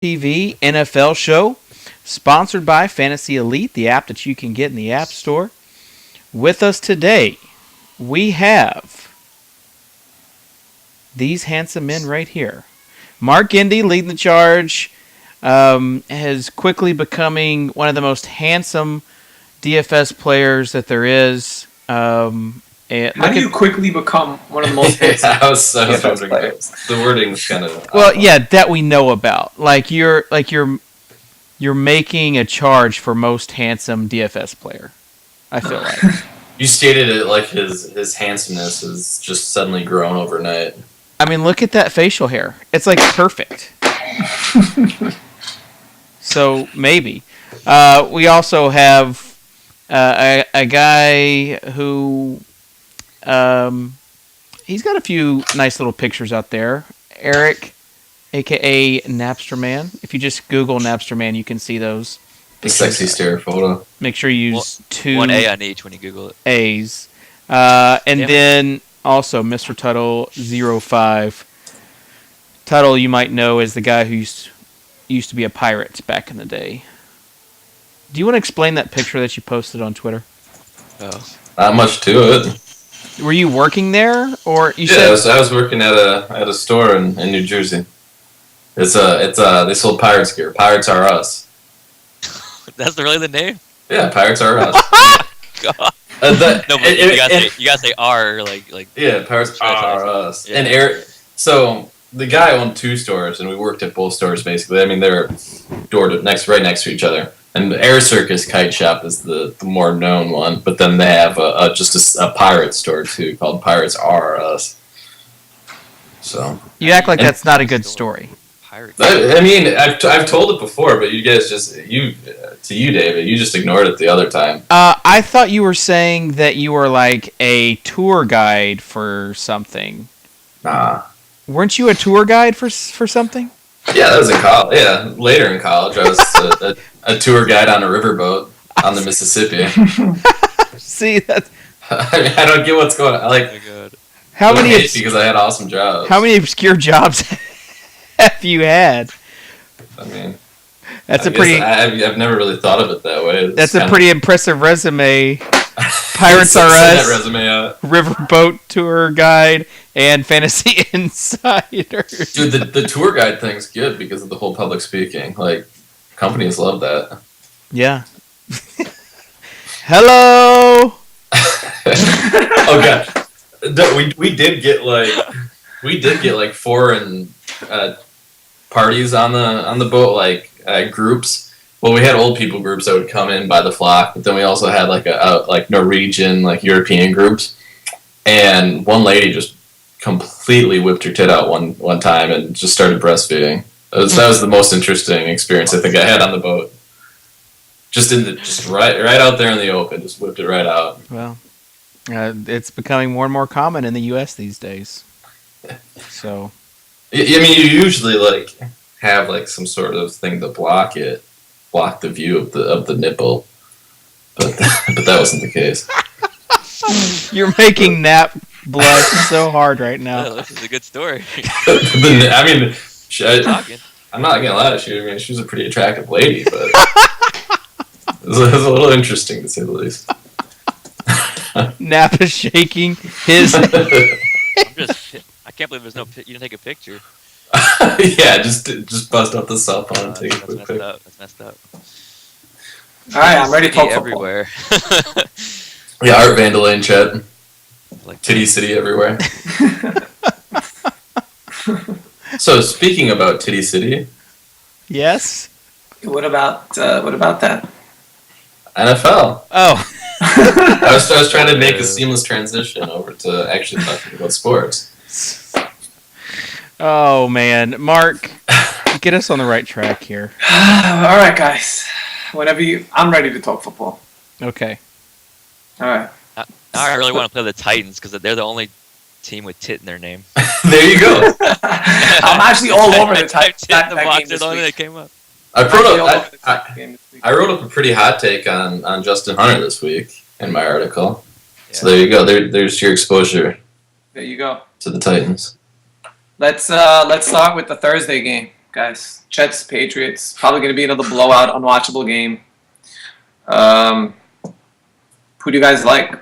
TV NFL show, sponsored by Fantasy Elite, the app that you can get in the App Store. With us today, we have these handsome men right here. Mark Indy leading the charge, has quickly becoming one of the most handsome DFS players that there is. How do you quickly become one of the most handsome I was wondering. players? The wording's kind of well, yeah, that we know about. You're making a charge for most handsome DFS player. I feel like You stated it like his handsomeness has just suddenly grown overnight. I mean, look at that facial hair. It's like perfect. So maybe we also have a guy who he's got a few nice little pictures out there. Eric, a.k.a. Napster Man. If you just Google Napster Man, you can see those. The sexy stare photo. Make sure you use one A on each when you Google it. A's. And then also Mr. Tuttle 05. Tuttle, you might know, is the guy who used to be a pirate back in the day. Do you want to explain that picture that you posted on Twitter? Oh. Not much to it. Were you working there, or you said? Yeah, I was working at a store in New Jersey. They sold Pirates gear. Pirates Are Us. That's really the name? Yeah, Pirates Are Us. God. You gotta say R like. Yeah, Pirates Are Us. Yeah. And Eric, so the guy owned two stores, and we worked at both stores basically. I mean, they're right next to each other. And Air Circus Kite Shop is the more known one, but then they have a pirate store too called Pirates Are Us. So you act like that's not a good story. I mean, I've told it before, but you guys to you, David, you just ignored it the other time. I thought you were saying that you were like a tour guide for something. Nah. Weren't you a tour guide for something? Yeah, that was in college. Yeah, later in college, I was a tour guide on a riverboat on the Mississippi. See, that's. I mean, I don't get what's going on. Oh my God. How many? Because I had awesome jobs. How many obscure jobs have you had? I mean, that's a pretty. I've never really thought of it that way. That's a pretty impressive resume. Pirates Are Us. That resume out. Riverboat tour guide and Fantasy Insiders. Dude, the tour guide thing's good because of the whole public speaking. Like, companies love that. Yeah. Hello. Oh god, we did get like foreign parties on the boat, like groups. Well, we had old people groups that would come in by the flock, but then we also had like Norwegian, like European groups. And one lady just completely whipped her tit out one time and just started breastfeeding. That was the most interesting experience I think I had on the boat. Just right out there in the open, just whipped it right out. Well, it's becoming more and more common in the U.S. these days. So, I mean, you usually have some sort of thing to block the view of the nipple, but that wasn't the case. You're making Nap blush so hard right now. Yeah, this is a good story. I mean, I'm not gonna lie to you. I mean, she was a pretty attractive lady, but it was a little interesting to say the least. Nap is shaking his. I can't believe you didn't take a picture. Yeah, just bust up the cell phone and take a quick pic. That's messed up. All right, I'm ready to talk everywhere. Yeah, Art Vandalane chat. Like Titty City everywhere. So speaking about Titty City. Yes. What about that? NFL. Oh. I was trying to make a seamless transition over to actually talking about sports. Oh man, Mark, get us on the right track here. All right, guys. I'm ready to talk football. Okay. All right. Now I really want to play the Titans because they're the only team with tit in their name. There you go. I'm actually all over the Titans. That game this week. That came up. I wrote up a pretty hot take on Justin Hunter this week in my article. Yeah. So there you go. There's your exposure. There you go. To the Titans. Let's start with the Thursday game. guys. Jets, Patriots. Probably going to be another blowout, unwatchable game. Who do you guys like?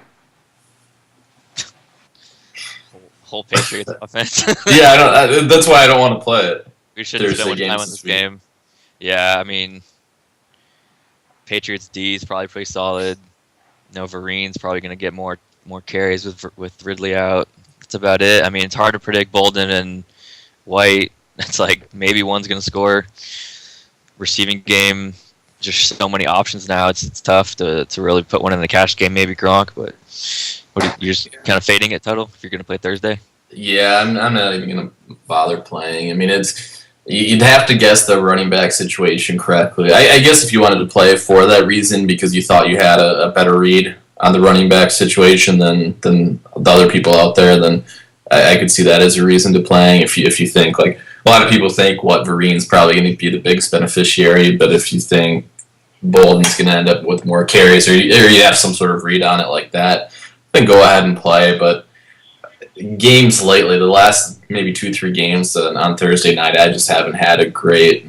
Whole Patriots offense. Yeah, that's why I don't want to play it. We shouldn't Thursday spend much time games on this this week. game. Yeah, I mean, Patriots D is probably pretty solid. No, Vereen's probably going to get more carries with Ridley out. That's about it. I mean, it's hard to predict Bolden and White. It's like maybe one's going to score. Receiving game, just so many options now. It's tough to really put one in the cash game. Maybe Gronk, but you're just kind of fading it, Tuttle, if you're going to play Thursday. Yeah, I'm not even going to bother playing. I mean, you'd have to guess the running back situation correctly. I guess if you wanted to play for that reason because you thought you had a better read on the running back situation than the other people out there, then I could see that as a reason to playing. If you think, like, a lot of people think Vereen's probably going to be the biggest beneficiary, but if you think Bolden's going to end up with more carries or you have some sort of read on it like that, then go ahead and play. But games lately, the last maybe 2-3 games on Thursday night, I just haven't had a great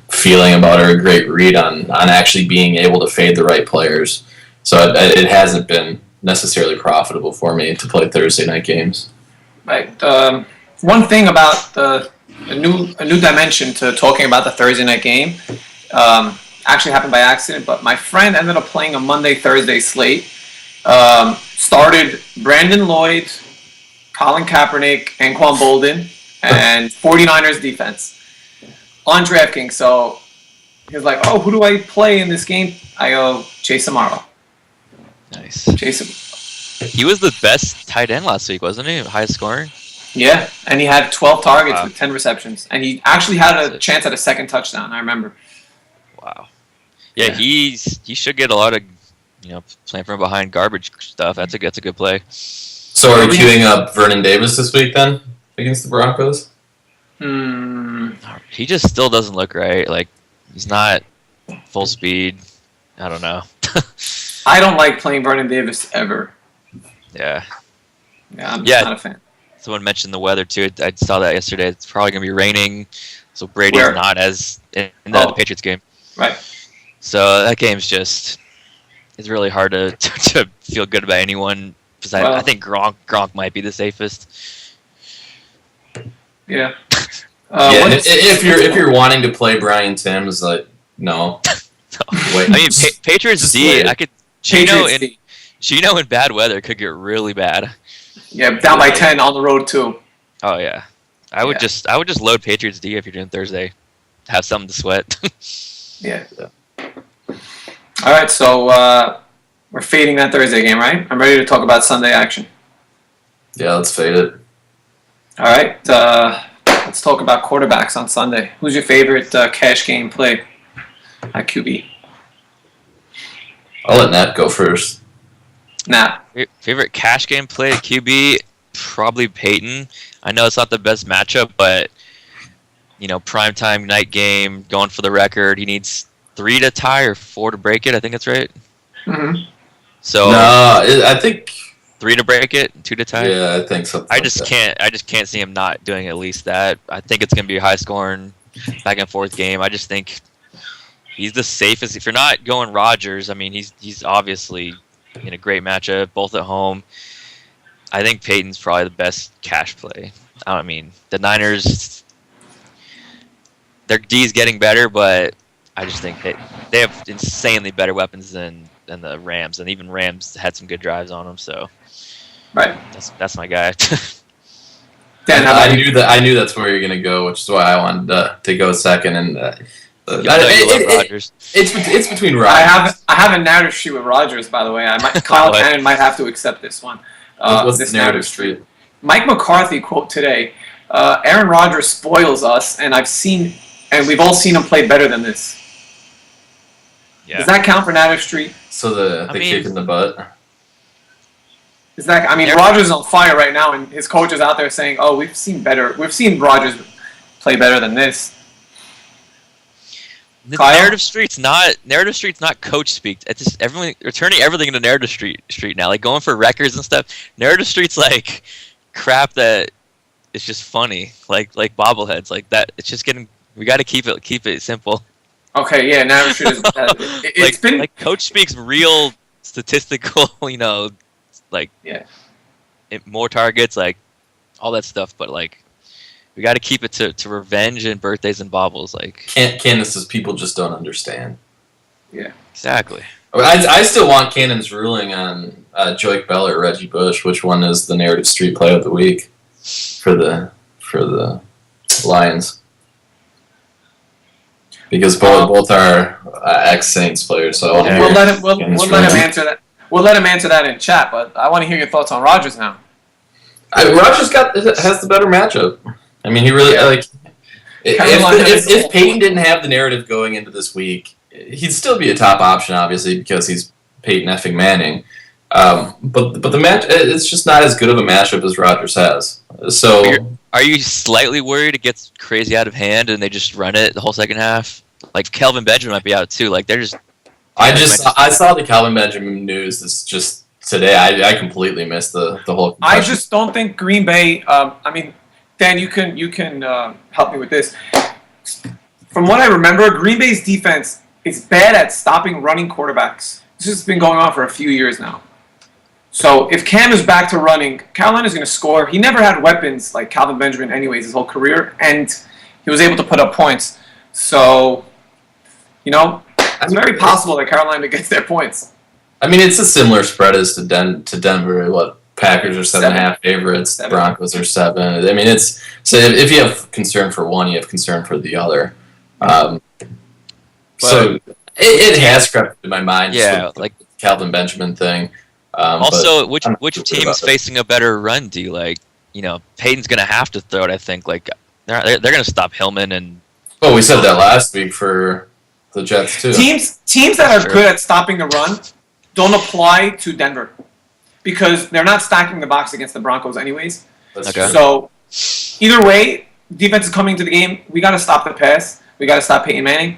feeling about or a great read on actually being able to fade the right players. So it hasn't been necessarily profitable for me to play Thursday night games. Right. One thing about a new dimension to talking about the Thursday night game actually happened by accident, but my friend ended up playing a Monday-Thursday slate. Started Brandon Lloyd, Colin Kaepernick, and Quan Bolden, and 49ers defense on DraftKings. So he was like, oh, who do I play in this game? I go, Chase Amaro. Nice. Chase. He was the best tight end last week, wasn't he? Highest scoring? Yeah, and he had 12 targets with 10 receptions. And he actually had a chance at a second touchdown, I remember. Wow. Yeah, he should get a lot of, playing from behind garbage stuff. That's a good play. So are we queuing up Vernon Davis this week then against the Broncos? He just still doesn't look right. Like, he's not full speed. I don't know. I don't like playing Vernon Davis ever. Yeah. Yeah, I'm just not a fan. Someone mentioned the weather too. I saw that yesterday. It's probably going to be raining, so Brady's not as in the Patriots game. Right. So that game's just it's really hard to feel good about anyone because I think Gronk might be the safest. Yeah. If you're wanting to play Brian Timms, like no. Wait. I mean, Patriots D. I could Chino in bad weather could get really bad. Yeah, down by 10 on the road too. Oh yeah, I would just load Patriots D if you're doing Thursday. Have something to sweat. Yeah. All right, so we're fading that Thursday game, right? I'm ready to talk about Sunday action. Yeah, let's fade it. All right, let's talk about quarterbacks on Sunday. Who's your favorite cash game play at QB? I'll let Nat go first. Nat. Favorite cash game play at QB? Probably Peyton. I know it's not the best matchup, but primetime night game, going for the record. He needs 3 to tie or 4 to break it. I think that's right. Mm-hmm. So I think 3 to break it, 2 to tie. Yeah, I think so. I just can't see him not doing at least that. I think it's going to be a high scoring, back and forth game. I just think he's the safest. If you're not going Rodgers, I mean, he's obviously in a great matchup, both at home. I think Peyton's probably the best cash play. I mean, the Niners, their D's getting better, but I just think they have insanely better weapons than the Rams, and even Rams had some good drives on them. So, right, that's my guy. Dan, I knew that's where you're gonna go, which is why I wanted to go second. And it's between Rodgers. I have a narrative street with Rodgers, by the way. Kyle Cannon might have to accept this one. What's this narrative street? Mike McCarthy quote today: "Aaron Rodgers spoils us, and we've all seen him play better than this." Yeah. Does that count for narrative street? So the kick in the butt. Is that? I mean, Rodgers is on fire right now, and his coach is out there saying, "Oh, we've seen Rodgers play better than this." Narrative street's not coach speak. It's just they're turning everything into narrative street now. Like going for records and stuff. Narrative street's like crap that it's just funny. Like bobbleheads like that. It's just getting We got to keep it simple. Okay, yeah, an average is it's been like coach speaks real statistical, like more targets, like all that stuff. But like we got to keep it to revenge and birthdays and baubles. Like Candace's people just don't understand. Yeah, exactly. I still want Cannon's ruling on Joique Bell or Reggie Bush. Which one is the narrative street play of the week for the Lions? Because both are ex-Saints players, so we'll let him answer that. We'll let him answer that in chat, but I want to hear your thoughts on Rodgers now. Rodgers has the better matchup. I mean, he really If Peyton didn't have the narrative going into this week, he'd still be a top option, obviously, because he's Peyton effing Manning. But the match, it's just not as good of a matchup as Rodgers has. So. Are you slightly worried it gets crazy out of hand and they just run it the whole second half? Like Kelvin Benjamin might be out too. Like they're just. I saw the Kelvin Benjamin news just today. I completely missed the whole. Concussion. I just don't think Green Bay. I mean, Dan, you can help me with this. From what I remember, Green Bay's defense is bad at stopping running quarterbacks. This has been going on for a few years now. So if Cam is back to running, Carolina's going to score. He never had weapons like Calvin Benjamin anyways his whole career, and he was able to put up points. So, it's very possible that Carolina gets their points. I mean, it's a similar spread as to Denver. What, Packers are 7.5 favorites, Broncos are 7. I mean, it's so if you have concern for one, you have concern for the other. So it has crept into my mind. Yeah, like the Calvin Benjamin thing. Also, which team is facing a better run? Do you like? Peyton's gonna have to throw it. I think like they're gonna stop Hillman and. Well, we said that last week for the Jets too. Teams that are good at stopping the run don't apply to Denver because they're not stacking the box against the Broncos anyways. Okay. So either way, defense is coming to the game. We got to stop the pass. We got to stop Peyton Manning.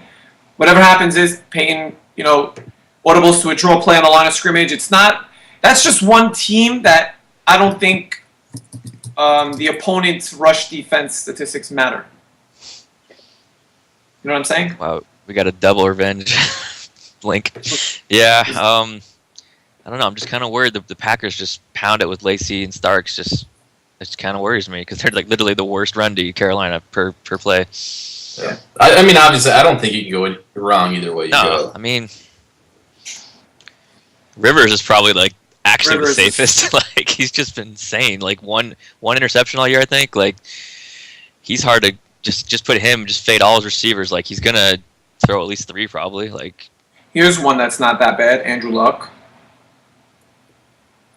Whatever happens is Peyton, audibles to a draw play on the line of scrimmage. It's not. That's just one team that I don't think the opponent's rush defense statistics matter. You know what I'm saying? Wow, we got a double revenge link. Yeah, I don't know. I'm just kind of worried that the Packers just pound it with Lacy and Starks. It kind of worries me because they're like literally the worst run to Carolina per play. Yeah. I mean, obviously, I don't think you can go wrong either way you go. I mean, Rivers is probably like actually the safest. Like he's just been insane. Like one interception all year, I think. Like he's hard to just put him, just fade all his receivers. Like he's gonna throw at least 3 probably. Like here's one that's not that bad. Andrew Luck.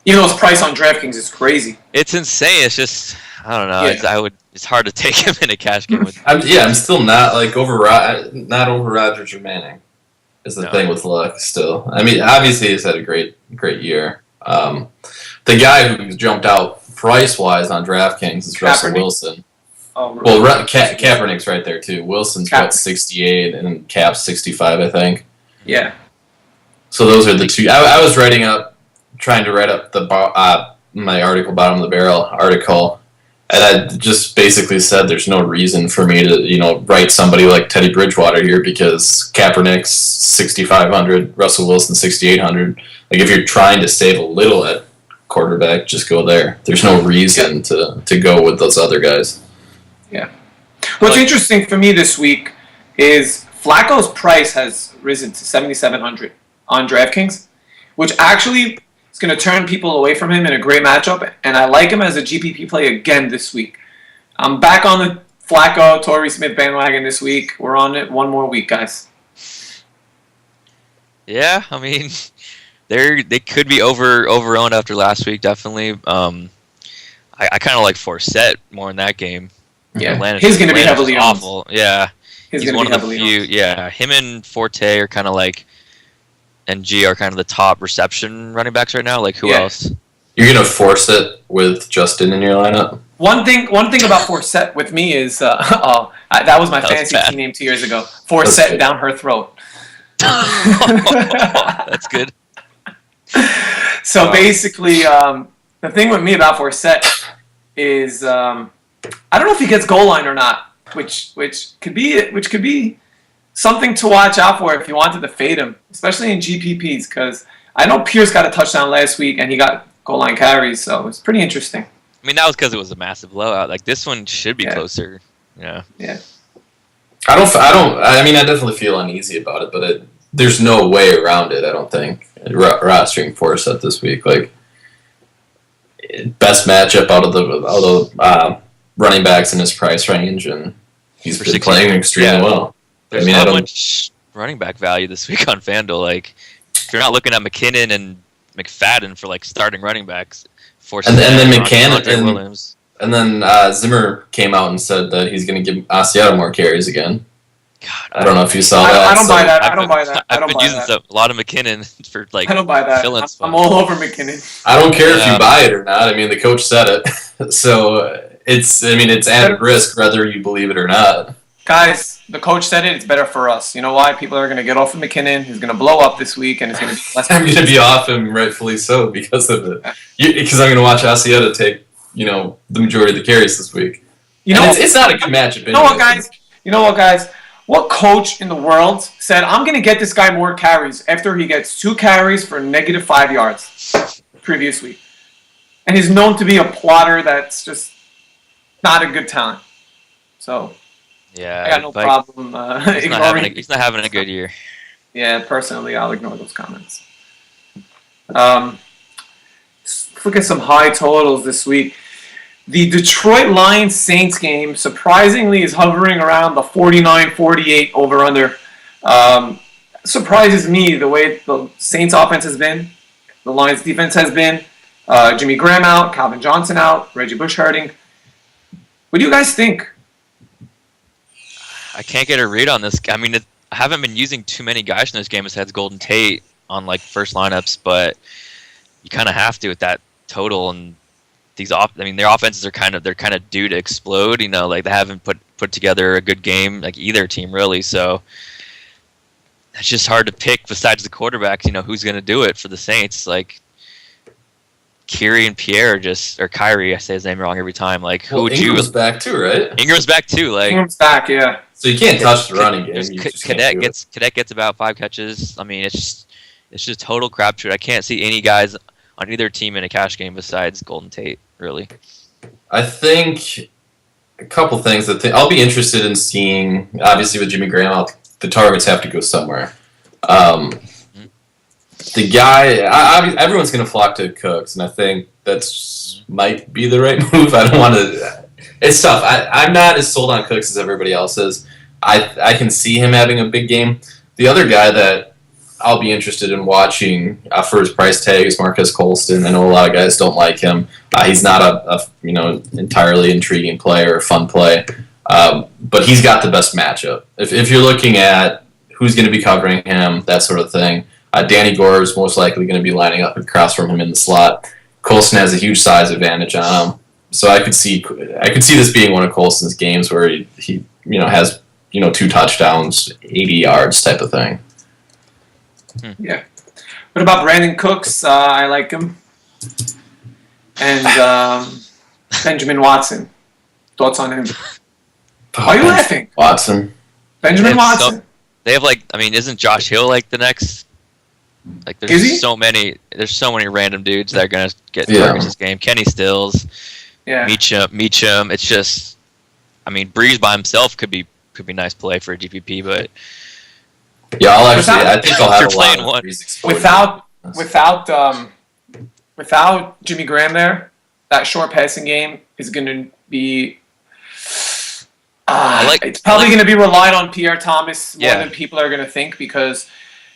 Even though his price on DraftKings is crazy. It's insane. It's just I don't know. Yeah. It's hard to take him in a cash game with. I'm still not like over Rodgers or Manning. Is the thing with Luck still. I mean, obviously he's had a great year. The guy who jumped out price-wise on DraftKings is Russell Wilson. Oh, really? Well, Kaepernick's right there, too. Wilson's got 68 and Cap's 65, I think. Yeah. So those are the two. I was trying to write up my article, Bottom of the Barrel article, and I just basically said there's no reason for me to, write somebody like Teddy Bridgewater here because Kaepernick's 6,500, Russell Wilson 6,800. Like if you're trying to save a little at quarterback, just go there. There's no reason to go with those other guys. Yeah. What's interesting for me this week is Flacco's price has risen to 7,700 on DraftKings, which actually is going to turn people away from him in a great matchup, and I like him as a GPP play again this week. I'm back on the Flacco, Torrey Smith bandwagon this week. We're on it one more week, guys. Yeah, I mean, they could be overowned after last week, definitely. I kind of like Forsett more in that game. Yeah, he's going to be heavily awful. Yeah, he's one of the few. Yeah, him and Forte are kind of like, and G are kind of the top reception running backs right now. Like who else? You're gonna force it with Justin in your lineup. One thing about Forsett with me is that was my fantasy team name 2 years ago. Forsett down her throat. That's good. So basically, the thing with me about Forsett is I don't know if he gets goal line or not. which could be something to watch out for if you wanted to fade him, especially in GPPs, because I know Pierce got a touchdown last week and he got goal line carries, so it's pretty interesting. I mean, that was because it was a massive blowout. Like, this one should be closer. Yeah. I mean, I definitely feel uneasy about it, but there's no way around it, I don't think. Rostering Forsett this week, like, best matchup out of the running backs in his price range, and he's been playing extremely well. There's not much running back value this week on FanDuel. Like, if you're not looking at McKinnon and McFadden for like starting running backs, and then McCann and then Zimmer came out and said that he's going to give Asiata more carries again. God, I don't know if you saw that. I don't buy that. I don't buy that. I've been using a lot of McKinnon for like. I don't buy that. I'm all over McKinnon. I don't care if you buy it or not. I mean, the coach said it, so it's added risk whether you believe it or not. Guys, the coach said it. It's better for us. You know why? People are going to get off of McKinnon. He's going to blow up this week, and it's going to be less. I'm going to be off him, rightfully so, because of it. Because I'm going to watch Asiata take the majority of the carries this week. It's not a good matchup. You know what, guys? What coach in the world said, I'm going to get this guy more carries after he gets 2 carries for -5 yards previous week? And he's known to be a plotter that's just not a good talent. So, yeah, I got no problem ignoring. He's not having a good year. Yeah, personally, I'll ignore those comments. Let's look at some high totals this week. The Detroit Lions Saints game surprisingly is hovering around the 49-48 over-under. Surprises me the way the Saints offense has been, the Lions defense has been. Jimmy Graham out, Calvin Johnson out, Reggie Bush hurting. What do you guys think? I can't get a read on this. I mean, I haven't been using too many guys in this game besides Golden Tate on like first lineups, but you kind of have to with that total. And their offenses are kind of due to explode. Like they haven't put together a good game, like either team really. So it's just hard to pick besides the quarterbacks. Who's going to do it for the Saints? Like Kyrie and Pierre or Kyrie. I say his name wrong every time. Like who would you? Ingram's back too, right? Ingram's back too. Like Ingram's back, yeah. So you can't touch the running game. Cadet gets about 5 catches. I mean, it's just total crapshoot. I can't see any guys on either team in a cash game besides Golden Tate, really. I think a couple things I'll be interested in seeing. Obviously, with Jimmy Graham, the targets have to go somewhere. The guy, everyone's going to flock to Cooks, and I think that's might be the right move. I don't want to. It's tough. I'm not as sold on Cooks as everybody else is. I can see him having a big game. The other guy that I'll be interested in watching for his price tag is Marquez Colston. I know a lot of guys don't like him. He's not a entirely intriguing player or fun play, but he's got the best matchup. If you're looking at who's going to be covering him, that sort of thing, Danny Gore is most likely going to be lining up across from him in the slot. Colston has a huge size advantage on him, so I could see this being one of Colston's games where he has 2 touchdowns, 80 yards type of thing. Yeah. What about Brandon Cooks? I like him. And Benjamin Watson. Thoughts on him? Why are you laughing? Watson. Benjamin Watson. They have isn't Josh Hill like the next? Like there's so many random dudes that are gonna get targets this game. Kenny Stills. Yeah. Meacham. It's just, Breeze by himself could be nice play for a GPP, but yeah, I think I'll have a lot of Breeze exposure. Without Jimmy Graham there, that short passing game is going to be. It's probably going to be relied on Pierre Thomas more than people are going to think because,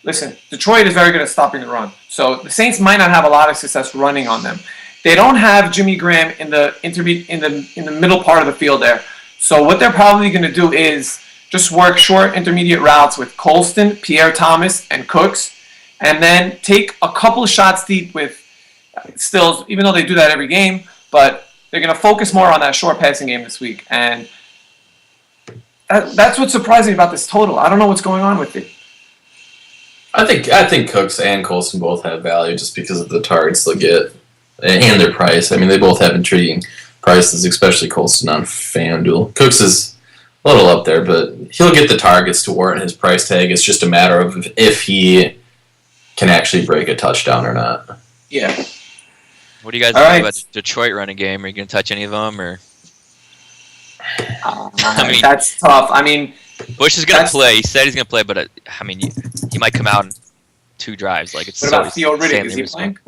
listen, Detroit is very good at stopping the run. So the Saints might not have a lot of success running on them. They don't have Jimmy Graham in the middle part of the field there. So what they're probably going to do is just work short intermediate routes with Colston, Pierre Thomas, and Cooks, and then take a couple shots deep with Stills, even though they do that every game, but they're going to focus more on that short passing game this week. And that's what's surprising about this total. I don't know what's going on with it. I think Cooks and Colston both have value just because of the targets they'll get and their price. They both have intriguing prices, especially Colston on FanDuel. Cooks is a little up there, but he'll get the targets to warrant his price tag. It's just a matter of if he can actually break a touchdown or not. Yeah. What do you guys All think right. about the Detroit running game? Are you going to touch any of them? Or I mean, That's tough. I mean, Bush is going to that's- play. He said he's going to play, but I mean, he might come out in 2 drives. Like it's what so about Theo Riddick? insanely Is he risky. playing?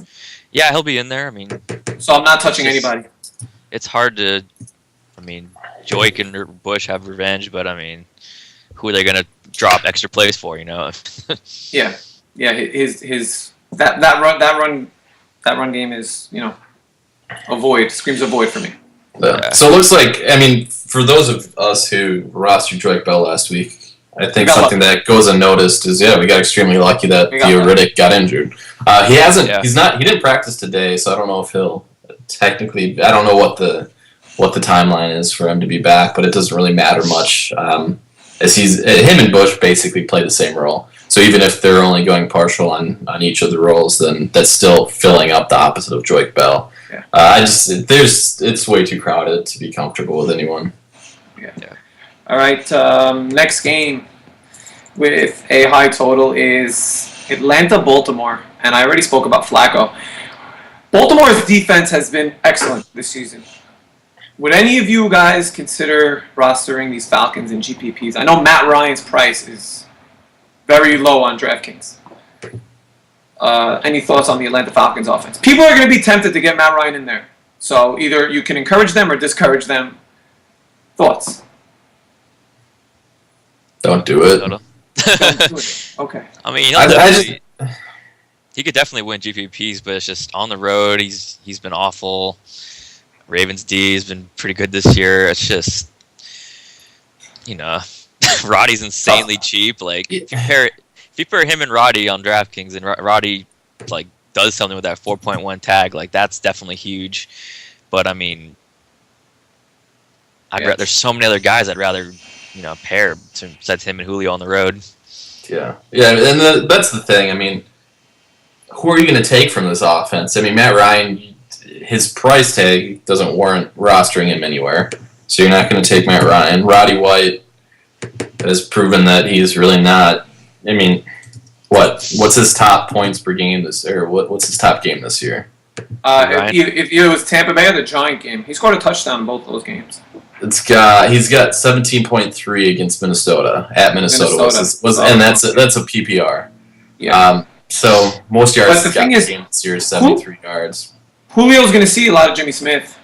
Yeah, he'll be in there. I mean, So I'm not touching It's just- anybody. it's hard to. I mean, Joik and Bush have revenge, but I mean, who are they going to drop extra plays for? You know. Yeah. His that run game is a void. Screams a void for me. Yeah. So it looks like, I mean, for those of us who rostered Drake Bell last week, I think got something that goes unnoticed is, we got extremely lucky that We got Theo lucky. Riddick got injured. He hasn't, Yeah. he didn't practice today, so I don't know if he'll technically, I don't know what the timeline is for him to be back, but it doesn't really matter much, as him and Bush basically play the same role. So even if they're only going partial on each of the roles, then that's still filling up the opposite of Drake Bell. Yeah. It's way too crowded to be comfortable with anyone. All right. Next game with a high total is Atlanta-Baltimore, and I already spoke about Flacco. Baltimore's defense has been excellent this season. Would any of you guys consider rostering these Falcons in GPPs? I know Matt Ryan's price is very low on DraftKings. Any thoughts on the Atlanta Falcons offense? People are going to be tempted to get Matt Ryan in there. So either you can encourage them or discourage them. Thoughts? Don't do it. Total. Don't do it. Okay. I mean, he could definitely win GPPs, but it's just on the road. He's been awful. Ravens D has been pretty good this year. It's just, Roddy's insanely cheap. Like if you pair him and Roddy on DraftKings, and Roddy like does something with that 4.1 tag, like that's definitely huge. But I mean, there's so many other guys I'd rather pair besides him and Julio on the road. Yeah, and that's the thing. I mean, who are you going to take from this offense? I mean, Matt Ryan, his price tag doesn't warrant rostering him anywhere, so you're not going to take Matt Ryan. Roddy White has proven that he's really not. I mean, what's his top points per game what's his top game this year? If it was Tampa Bay or the Giant game, he scored a touchdown in both those games. He's got 17.3 against Minnesota at Minnesota. And that's a PPR. Yeah. So most yards But the thing is, this year is 73 yards. Julio's going to see a lot of Jimmy Smith.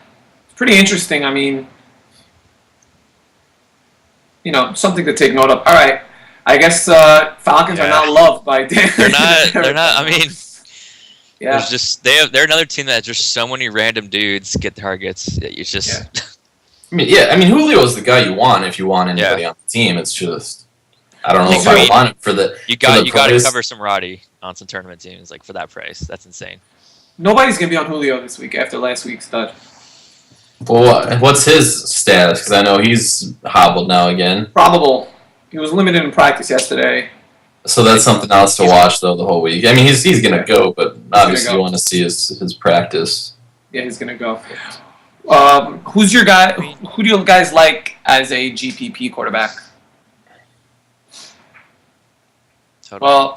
It's pretty interesting. I mean, something to take note of. All right. I guess Falcons are not loved by Dan. They're not. I mean, yeah. there's just they're another team that just so many random dudes get targets. It's just. I mean, Julio is the guy you want if you want anybody on the team. It's just, I don't know if I want him for the. You got to cover some Roddy on some tournament teams like for that price. That's insane. Nobody's going to be on Julio this week after last week's stud. Well, what's his status? Because I know he's hobbled now again. Probable. He was limited in practice yesterday. So that's something else to watch though the whole week. I mean, he's going to go, but obviously you want to see his practice. Yeah, he's going to go. Who's your guy? Who do you guys like as a GPP quarterback? Totally. Well,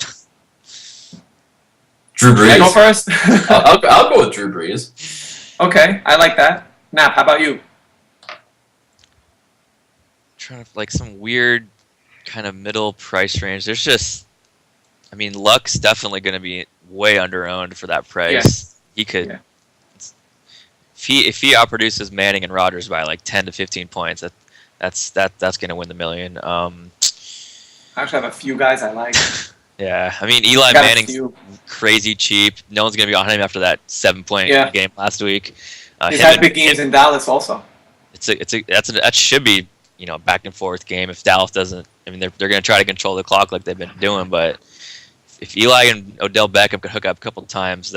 Drew Brees. can I go first? I'll go with Drew Brees. Okay, I like that. Nap, how about you? Trying to like some weird kind of middle price range. There's just, I mean, Luck's definitely going to be way under owned for that price. He could, if he outproduces Manning and Rodgers by like 10 to 15 points, that's going to win the million. I actually have a few guys I like. Yeah, I mean Eli Manning's crazy cheap. No one's going to be on him after that 7-point game last week. He's had big games in Dallas also. That should be back and forth game if Dallas doesn't. I mean they're going to try to control the clock like they've been doing, but if Eli and Odell Beckham could hook up a couple of times,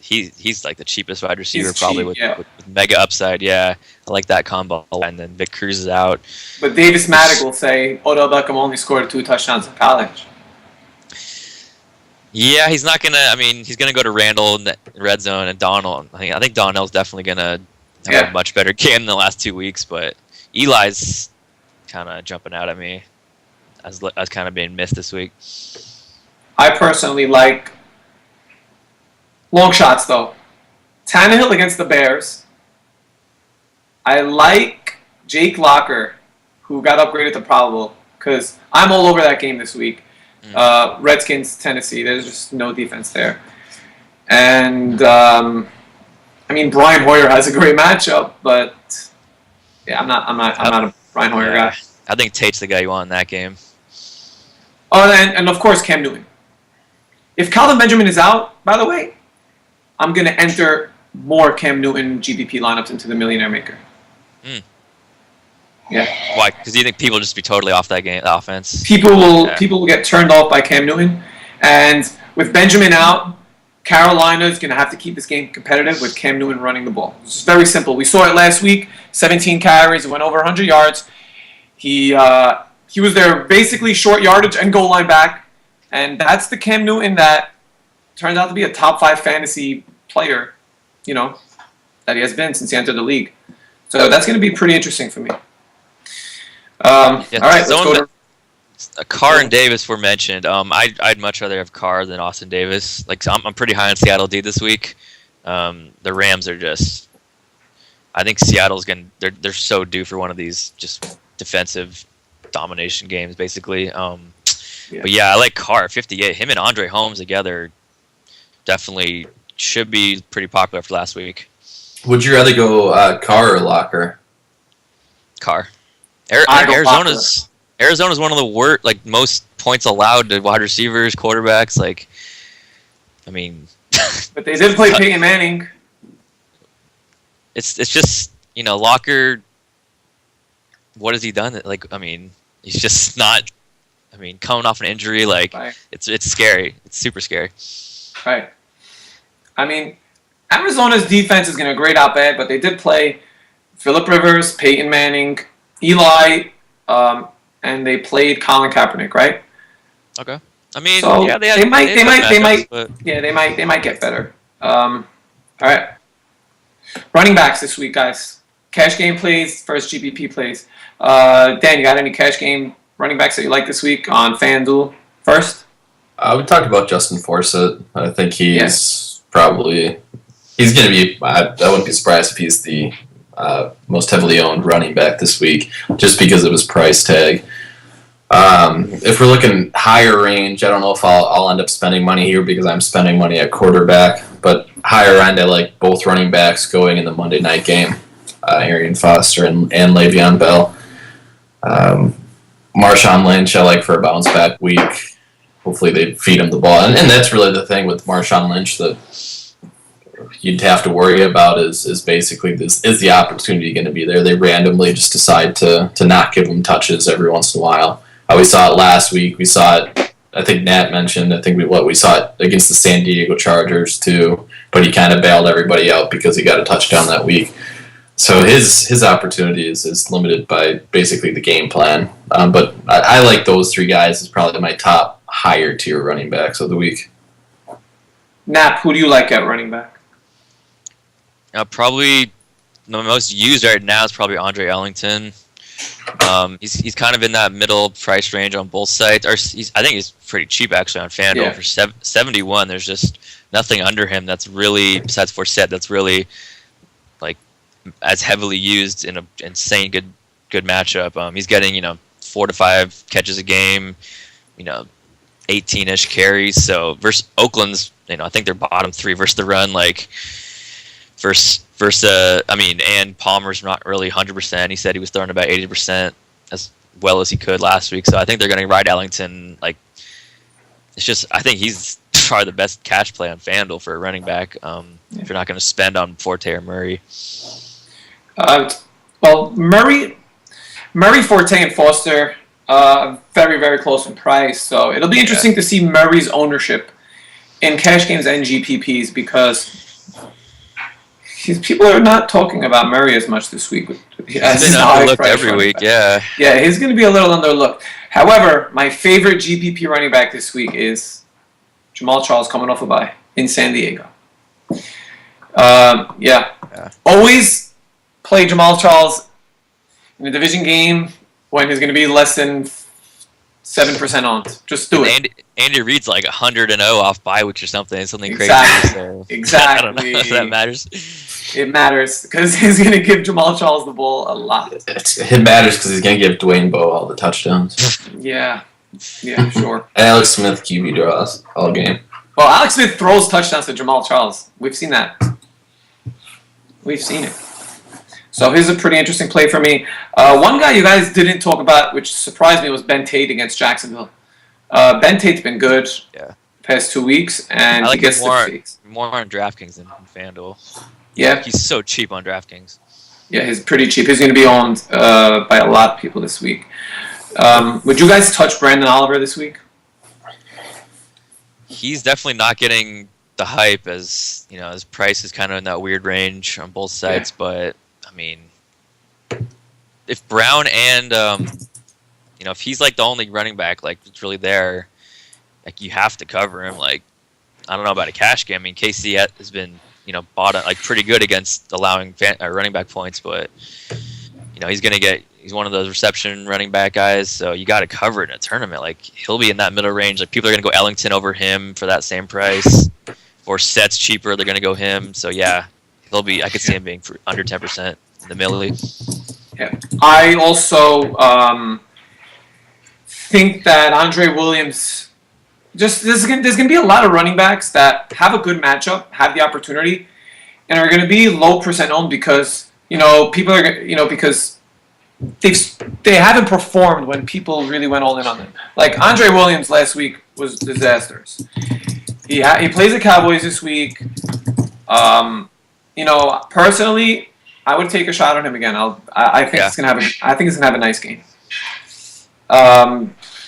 he's like the cheapest wide receiver with mega upside. Yeah, I like that combo. And then Vic Cruz is out. But Davis Maddock will say Odell Beckham only scored 2 touchdowns in college. Yeah, he's not gonna. I mean, he's gonna go to Randall in the red zone and Donald. I think Donnell's definitely gonna have a much better game in the last 2 weeks. But Eli's kind of jumping out at me as kind of being missed this week. I personally like long shots, though. Tannehill against the Bears. I like Jake Locker, who got upgraded to probable, because I'm all over that game this week. Redskins, Tennessee. There's just no defense there. And, I mean, Brian Hoyer has a great matchup, but yeah, I'm not a Brian Hoyer guy. I think Tate's the guy you want in that game. Oh, and of course, Cam Newton. If Calvin Benjamin is out, by the way, I'm going to enter more Cam Newton GPP lineups into the Millionaire Maker. Yeah. Why? Because you think people will just be totally off that game, the offense? People will get turned off by Cam Newton. And with Benjamin out, Carolina's going to have to keep this game competitive with Cam Newton running the ball. It's very simple. We saw it last week. 17 carries, went over 100 yards. He was their basically short yardage and goal line back. And that's the Cam Newton that turns out to be a top 5 fantasy player, that he has been since he entered the league. So that's going to be pretty interesting for me. All right, let's go to... Carr and Davis were mentioned. I'd much rather have Carr than Austin Davis. Like, I'm pretty high on Seattle D this week. The Rams are just... I think Seattle's they're so due for one of these just defensive domination games, basically. But yeah, I like Carr, 58. Him and Andre Holmes together definitely should be pretty popular for last week. Would you rather go Carr or Locker? Carr. Arizona's one of the worst, like, most points allowed to wide receivers, quarterbacks. Like, I mean, but they did play Peyton Manning. It's just, Locker. What has he done? Like, I mean, he's just not. I mean, coming off an injury, like, right. It's scary. It's super scary. Right. I mean, Arizona's defense is going to grade out bad, but they did play Phillip Rivers, Peyton Manning, Eli, and they played Colin Kaepernick, right? Okay. I mean, so yeah, they might get better. All right. Running backs this week, guys. Cash game plays, first GPP plays. Dan, you got any cash game running backs that you like this week on FanDuel first? We talked about Justin Forsett. I think he's going to be, I wouldn't be surprised if he's the most heavily owned running back this week, just because of his price tag. If we're looking higher range, I don't know if I'll end up spending money here because I'm spending money at quarterback, but higher end, I like both running backs going in the Monday night game, Arian Foster and Le'Veon Bell. Marshawn Lynch, I like for a bounce back week. Hopefully they feed him the ball. And that's really the thing with Marshawn Lynch that you'd have to worry about is basically is the opportunity going to be there? They randomly just decide to not give him touches every once in a while. We saw it last week. We saw it, I think Nat mentioned, we saw it against the San Diego Chargers too, but he kind of bailed everybody out because he got a touchdown that week. So his opportunity is limited by basically the game plan. But I like those three guys as probably my top higher tier running backs of the week. Nap, who do you like at running back? Probably the most used right now is probably Andre Ellington. He's kind of in that middle price range on both sides. I think he's pretty cheap actually on FanDuel. Yeah. For 71. There's just nothing under him that's really, besides Forsett, that's really like as heavily used in an insane good matchup. He's getting 4 to 5 catches a game, 18-ish carries. So versus Oakland's, I think they're bottom 3 versus the run. Like and Palmer's not really 100%. He said he was throwing about 80% as well as he could last week. So I think they're going to ride Ellington. Like, it's just, I think he's probably the best cash play on FanDuel for a running back. If you're not going to spend on Forte or Murray. Well, Murray, Forte, and Foster very, very close in price. So it'll be interesting to see Murray's ownership in cash games and GPPs because people are not talking about Murray as much this week. He's been underlooked every week, yeah. Yeah, he's going to be a little underlooked. However, my favorite GPP running back this week is Jamal Charles coming off a bye in San Diego. Yeah. Always play Jamal Charles in a division game when he's going to be less than 7% owned. Just do it. Andy Reid's like 100-0 off bye weeks or something. Something Exactly. crazy. So Exactly. I don't know if that matters. It matters because he's going to give Jamal Charles the ball a lot. It matters because he's going to give Dwayne Bowe all the touchdowns. Yeah, sure. Alex Smith QB draws all game. Well, Alex Smith throws touchdowns to Jamal Charles. We've seen that. We've seen it. So here's a pretty interesting play for me. One guy you guys didn't talk about, which surprised me, was Ben Tate against Jacksonville. Ben Tate's been good past 2 weeks, and I like he gets more the on DraftKings than FanDuel. Yeah. He's so cheap on DraftKings. Yeah, he's pretty cheap. He's going to be owned by a lot of people this week. Would you guys touch Brandon Oliver this week? He's definitely not getting the hype, as his price is kind of in that weird range on both sides. But I mean, if Brown and if he's like the only running back like that's really there, like you have to cover him. Like I don't know about a cash game. I mean, KC has been bought like pretty good against allowing running back points, but he's one of those reception running back guys, so you got to cover it in a tournament. Like he'll be in that middle range. Like people are gonna go Ellington over him for that same price, or Set's cheaper. They're gonna go him. So yeah, he'll be. I could see him being for under 10% in the millie. Yeah, I also think that Andre Williams. There's going to be a lot of running backs that have a good matchup, have the opportunity, and are going to be low percent owned because people are because they haven't performed when people really went all in on them. Like Andre Williams last week was disastrous. He plays the Cowboys this week. Personally, I would take a shot on him again. I think he's gonna have a nice game.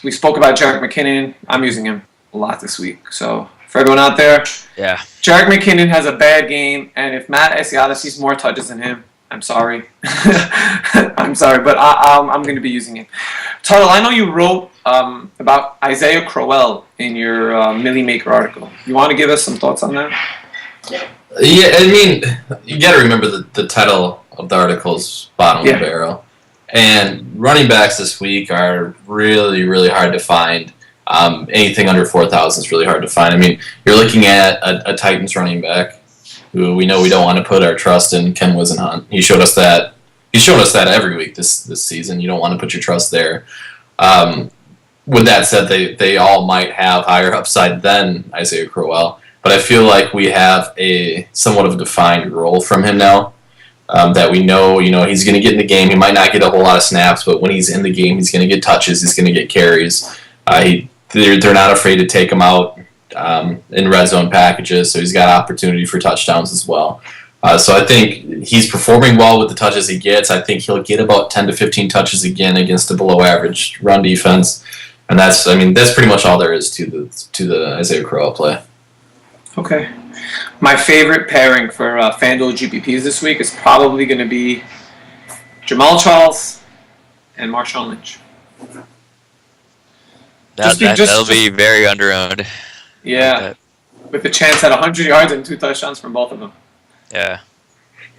We spoke about Jerick McKinnon. I'm using him a lot this week. So for everyone out there, Jerick McKinnon has a bad game, and if Matt Asiata sees more touches than him, I'm sorry. I'm sorry, but I'm going to be using him. Tuttle, I know you wrote about Isaiah Crowell in your Millie Maker article. You want to give us some thoughts on that? Yeah, I mean, you got to remember the title of the article is bottom of the barrel. And running backs this week are really, really hard to find. Anything under 4,000 is really hard to find. I mean, you're looking at a Titans running back who we know we don't want to put our trust in, Ken Wisenhunt. He showed us that. He's shown us that every week this season. You don't want to put your trust there. With that said, they all might have higher upside than Isaiah Crowell. But I feel like we have a somewhat of a defined role from him now. That we know, he's going to get in the game. He might not get a whole lot of snaps, but when he's in the game, he's going to get touches. He's going to get carries. They're not afraid to take him out in red zone packages, so he's got opportunity for touchdowns as well. So I think he's performing well with the touches he gets. I think he'll get about 10 to 15 touches again against a below-average run defense, and that's pretty much all there is to the Isaiah Crowell play. Okay. My favorite pairing for FanDuel GPPs this week is probably going to be Jamal Charles and Marshawn Lynch. That'll be very under-owned. Yeah, with the chance at 100 yards and 2 touchdowns from both of them. Yeah.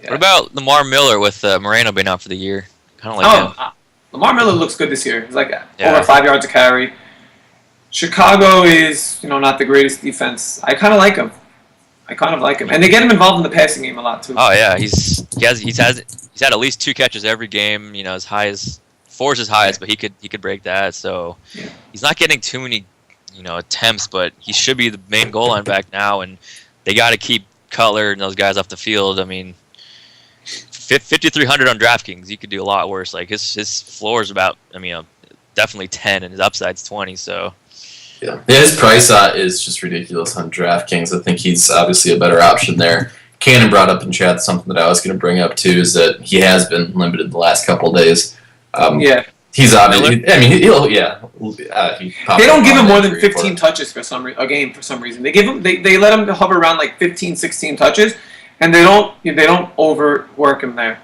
What about Lamar Miller with Moreno being out for the year? Kind of like him. Lamar Miller looks good this year. He's like over 5 yards a carry. Chicago is not the greatest defense. I kind of like him. And they get him involved in the passing game a lot too. Oh yeah, he's had at least 2 catches every game. As high as 4 is his highest, but he could break that. So he's not getting too many attempts, but he should be the main goal line back now. And they got to keep Cutler and those guys off the field. I mean, 5,300 on DraftKings, you could do a lot worse. Like his floor is about definitely 10, and his upside's 20. So. Yeah, his price is just ridiculous on DraftKings. I think he's obviously a better option there. Cannon brought up in chat something that I was going to bring up too, is that he has been limited the last couple of days. He's obviously. I mean, he'll. They don't give him more than 15 touches a game for some reason. They give him. They let him hover around like 15, 16 touches, and they don't overwork him there.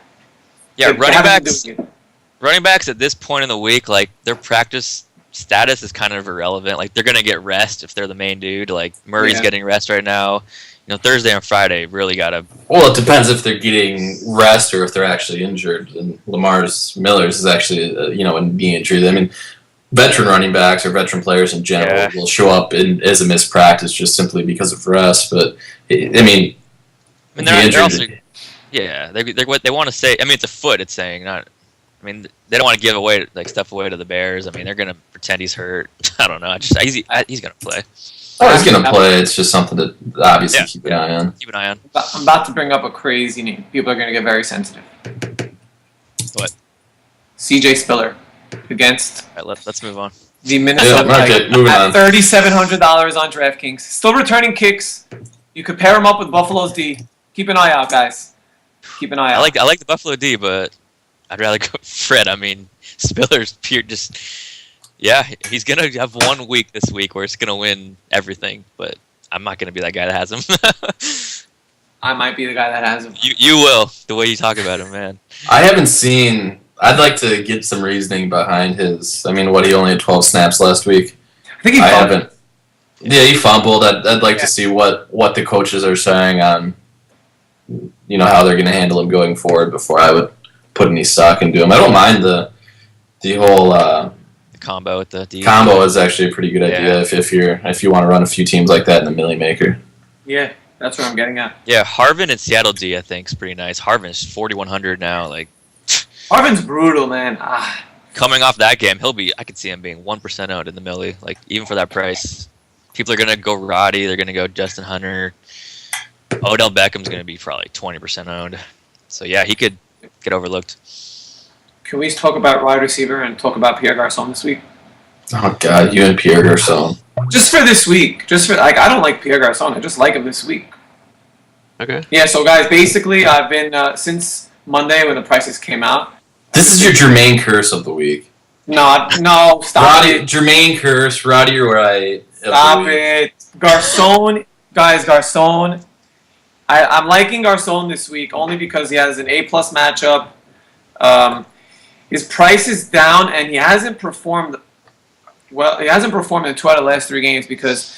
Yeah, running backs at this point in the week, like their practice status is kind of irrelevant. Like they're gonna get rest if they're the main dude. Like Murray's Yeah. getting rest right now. Thursday and Friday really gotta. Well, it depends if they're getting rest or if they're actually injured. And Miller's is actually, a knee injury. I mean, veteran running backs or veteran players in general will show up as a missed practice just simply because of rest. But, I mean, they're also. Yeah, they want to say. I mean, it's a foot. It's saying not. I mean, they don't want to give away stuff away to the Bears. I mean, they're gonna pretend he's hurt. I don't know. He's gonna play. Oh, he's going to play. It's just something to obviously keep an eye on. Keep an eye on. I'm about to bring up a crazy name. People are going to get very sensitive. What? CJ Spiller against All right, let's move on. the Minnesota okay, moving at on. $3,700 on DraftKings. Still returning kicks. You could pair him up with Buffalo's D. Keep an eye out, guys. Keep an eye out. I like the Buffalo D, but I'd rather go with Fred. I mean, Spiller's pure just. Yeah, he's going to have 1 week this week where it's going to win everything, but I'm not going to be that guy that has him. I might be the guy that has him. You will, the way you talk about him, man. I haven't seen... I'd like to get some reasoning behind his... I mean, he only had 12 snaps last week. I think he haven't... Yeah, he fumbled. I'd like to see what the coaches are saying on, how they're going to handle him going forward before I would put any stock into him. I don't mind the whole... combo with the D. Combo is actually a pretty good idea if you want to run a few teams like that in the Millie Maker. Yeah, that's what I'm getting at. Yeah, Harvin and Seattle D I think is pretty nice. Harvin's 4,100 now. Like Harvin's brutal, man. coming off that game, I could see him being 1% owned in the Millie. Like even for that price, people are gonna go Roddy. They're gonna go Justin Hunter. Odell Beckham's gonna be probably 20% owned. So yeah, he could get overlooked. Can we talk about wide receiver and talk about Pierre Garçon this week? Oh God, you and Pierre Garçon. Just for this week. I don't like Pierre Garçon. I just like him this week. Okay. Yeah. So guys, basically, I've been since Monday when the prices came out. This is your Jermaine curse of the week. No, stop Roddy, it. Jermaine curse, Roddy Wright. Stop it. Garçon, guys, Garçon. I'm liking Garçon this week only because he has an A+ matchup. His price is down, and he hasn't performed well. He hasn't performed in 2 out of the last 3 games because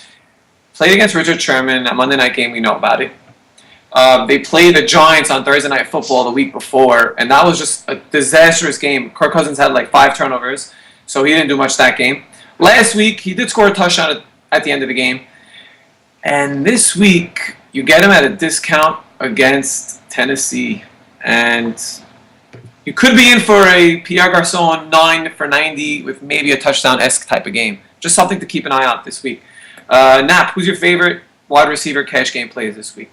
played against Richard Sherman, that Monday night game, we know about it. They played the Giants on Thursday Night Football the week before, and that was just a disastrous game. Kirk Cousins had 5 turnovers, so he didn't do much that game. Last week, he did score a touchdown at the end of the game. And this week, you get him at a discount against Tennessee, and you could be in for a Pierre Garçon 9 for 90 with maybe a touchdown-esque type of game. Just something to keep an eye out this week. Nap, who's your favorite wide receiver cash game plays this week?